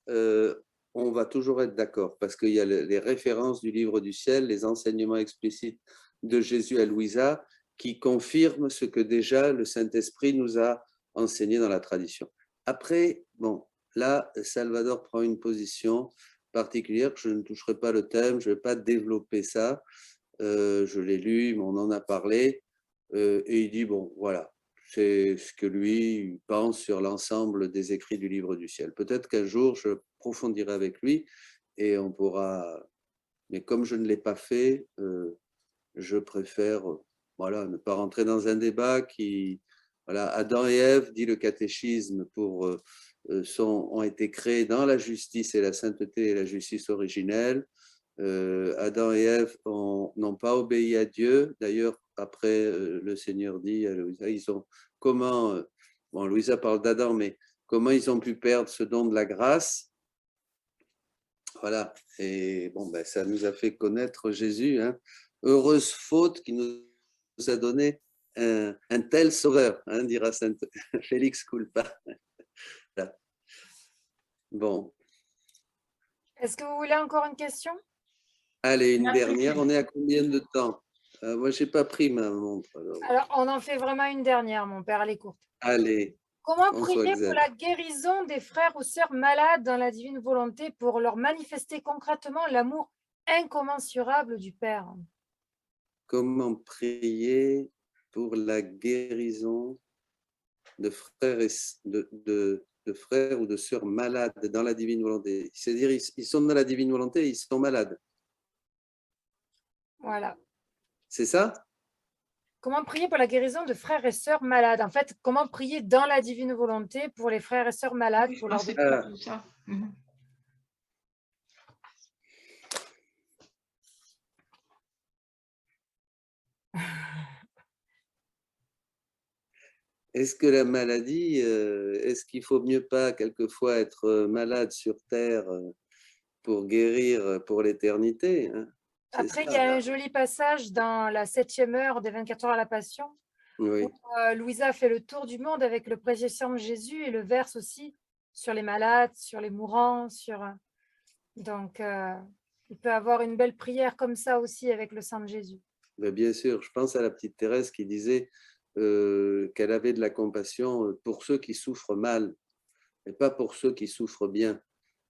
On va toujours être d'accord parce qu'il y a les références du livre du ciel, les enseignements explicites de Jésus à Louisa qui confirment ce que déjà le Saint-Esprit nous a enseigné dans la tradition. Après, bon, là, Salvador prend une position particulière, je ne toucherai pas le thème, je ne vais pas développer ça. Je l'ai lu, mais on en a parlé. Et il dit, bon, voilà, c'est ce que lui pense sur l'ensemble des écrits du livre du ciel. Peut-être qu'un jour, je approfondirai avec lui et on pourra... Mais comme je ne l'ai pas fait, je préfère voilà, ne pas rentrer dans un débat qui... Voilà, Adam et Ève, dit le catéchisme, ont été créés dans la justice et la sainteté et la justice originelle. Adam et Ève n'ont pas obéi à Dieu. D'ailleurs, après, le Seigneur dit à Louisa, bon, Louisa parle d'Adam, mais comment ils ont pu perdre ce don de la grâce? Voilà, et bon, ça nous a fait connaître Jésus, hein. Heureuse faute qui nous a donné un tel sauveur, hein, dira Saint Félix Culpa. Voilà. Bon. Est-ce que vous voulez encore une question? Allez, une dernière. On est à combien de temps? Moi, je n'ai pas pris ma montre. Alors, on en fait vraiment une dernière, mon père, elle est courte. Allez. Comment prier pour la guérison des frères ou sœurs malades dans la divine volonté pour leur manifester concrètement l'amour incommensurable du Père? Comment prier pour la guérison de frères, de frères ou de sœurs malades dans la divine volonté? C'est-à-dire, ils sont dans la divine volonté et ils sont malades. Voilà. C'est ça? Comment prier pour la guérison de frères et sœurs malades? En fait, comment prier dans la divine volonté pour les frères et sœurs malades pour leur tout ça. Est-ce que la maladie, est-ce qu'il faut mieux pas quelquefois être malade sur terre pour guérir pour l'éternité, hein? Après, il y a un joli passage dans la 7e heure des 24 heures à la Passion, oui. où Louisa fait le tour du monde avec le précieux sang de Jésus et le verse aussi sur les malades, sur les mourants, donc il peut avoir une belle prière comme ça aussi avec le sang de Jésus. Mais bien sûr, je pense à la petite Thérèse qui disait qu'elle avait de la compassion pour ceux qui souffrent mal, et pas pour ceux qui souffrent bien.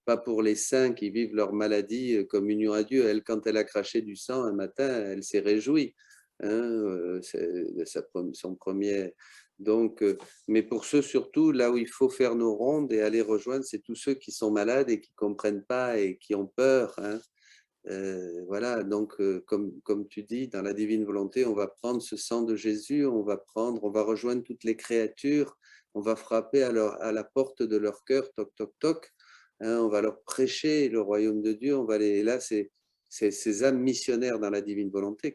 Pas pour les saints qui vivent leur maladie comme union à Dieu. Elle, quand elle a craché du sang un matin, elle s'est réjouie. Hein, c'est son premier. Donc, mais pour ceux surtout, là où il faut faire nos rondes et aller rejoindre, c'est tous ceux qui sont malades et qui ne comprennent pas et qui ont peur. Hein. Voilà, donc comme tu dis, dans la divine volonté, on va prendre ce sang de Jésus, on va rejoindre toutes les créatures, on va frapper à la porte de leur cœur, toc, toc, toc. Hein, on va leur prêcher le royaume de Dieu. Là, c'est ces âmes missionnaires dans la divine volonté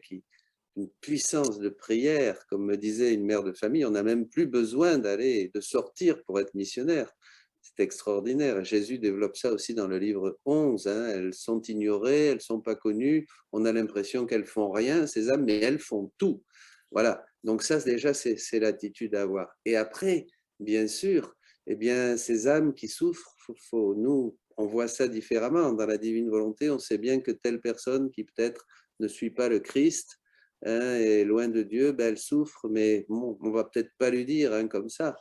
une puissance de prière, comme me disait une mère de famille, on n'a même plus besoin de sortir pour être missionnaire. C'est extraordinaire. Jésus développe ça aussi dans le livre 11. Hein. Elles sont ignorées, elles ne sont pas connues. On a l'impression qu'elles font rien, ces âmes, mais elles font tout. Voilà. Donc ça, déjà, c'est l'attitude à avoir. Et après, bien sûr, eh bien, ces âmes qui souffrent, nous, on voit ça différemment. Dans la divine volonté, on sait bien que telle personne qui peut-être ne suit pas le Christ, hein, est loin de Dieu, ben, elle souffre, mais bon, on ne va peut-être pas lui dire hein, comme ça.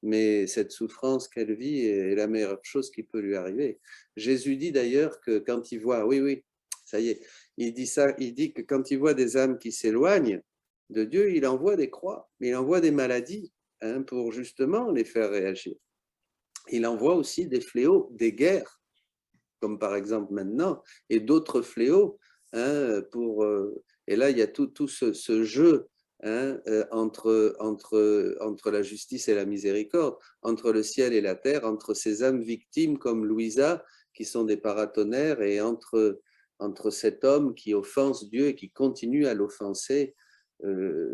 Mais cette souffrance qu'elle vit est la meilleure chose qui peut lui arriver. Jésus dit d'ailleurs que quand il voit, oui, ça y est, il dit ça, il dit que quand il voit des âmes qui s'éloignent de Dieu, il envoie des croix, mais il envoie des maladies hein, pour justement les faire réagir. Il envoie aussi des fléaux, des guerres, comme par exemple maintenant, et d'autres fléaux. Hein, et là, il y a tout ce jeu hein, entre la justice et la miséricorde, entre le ciel et la terre, entre ces âmes victimes comme Louisa, qui sont des paratonnerres, et entre cet homme qui offense Dieu et qui continue à l'offenser.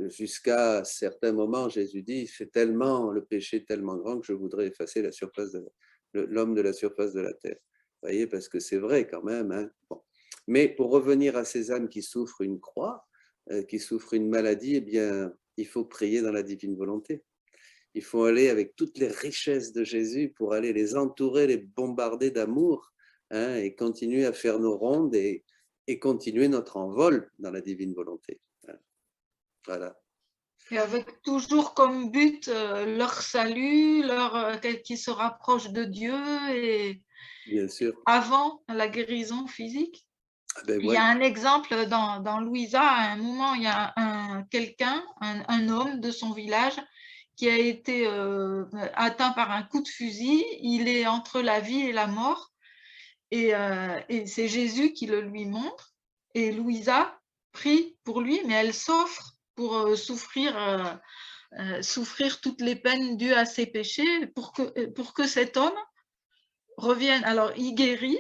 Jusqu'à certains moments, Jésus dit, c'est tellement le péché tellement grand que je voudrais effacer la surface l'homme de la surface de la terre. Vous voyez, parce que c'est vrai quand même. Hein. Bon. Mais pour revenir à ces âmes qui souffrent une croix, qui souffrent une maladie, eh bien, il faut prier dans la divine volonté. Il faut aller avec toutes les richesses de Jésus pour aller les entourer, les bombarder d'amour hein, et continuer à faire nos rondes et continuer notre envol dans la divine volonté. Voilà. Et avec toujours comme but leur salut, qu'ils se rapprochent de Dieu et bien sûr. Avant la guérison physique. Ah ben, il y a un exemple dans Louisa, à un moment, il y a quelqu'un, un homme de son village qui a été atteint par un coup de fusil. Il est entre la vie et la mort et c'est Jésus qui le lui montre et Louisa prie pour lui, mais elle s'offre pour souffrir toutes les peines dues à ses péchés pour que cet homme revienne. Alors, il guérit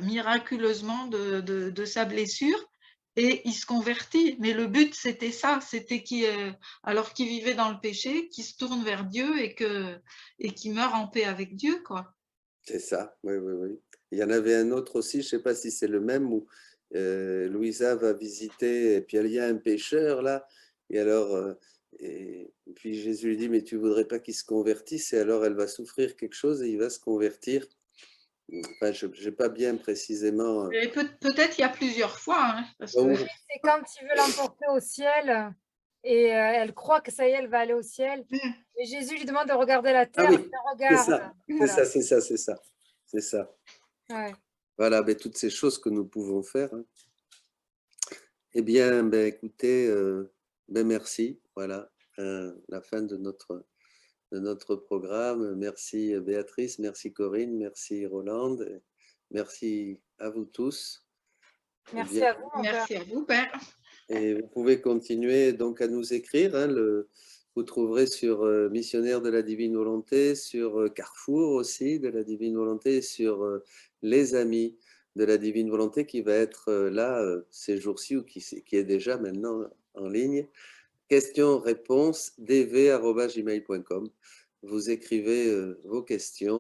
miraculeusement de sa blessure et il se convertit. Mais le but, c'était ça, c'était alors qu'il vivait dans le péché, qu'il se tourne vers Dieu et qu'il meurt en paix avec Dieu, quoi. C'est ça, oui. Il y en avait un autre aussi, je ne sais pas si c'est le même, où Louisa va visiter, et puis il y a un pêcheur là, et alors, et puis Jésus lui dit, mais tu ne voudrais pas qu'il se convertisse, et alors elle va souffrir quelque chose et il va se convertir. Enfin, je n'ai pas bien précisément. Peut-être il y a plusieurs fois. Hein, parce que... C'est quand il veut l'emporter au ciel et elle croit que ça y est, elle va aller au ciel. Et Jésus lui demande de regarder la terre. Ah oui, regarde. C'est ça. Ouais. Voilà, ben, toutes ces choses que nous pouvons faire. Hein. Eh bien, ben, écoutez, ben, merci. Voilà, la fin de notre programme. Merci Béatrice, merci Corinne, merci Roland, merci à vous tous. Merci à vous, merci à vous, Père. Et vous pouvez continuer donc à nous écrire. Hein, vous trouverez sur Missionnaire de la Divine Volonté, sur Carrefour aussi de la Divine Volonté, sur Les Amis de la Divine Volonté qui va être là ces jours-ci ou qui est déjà maintenant en ligne. Questions-réponses dv@gmail.com. Vous écrivez vos questions.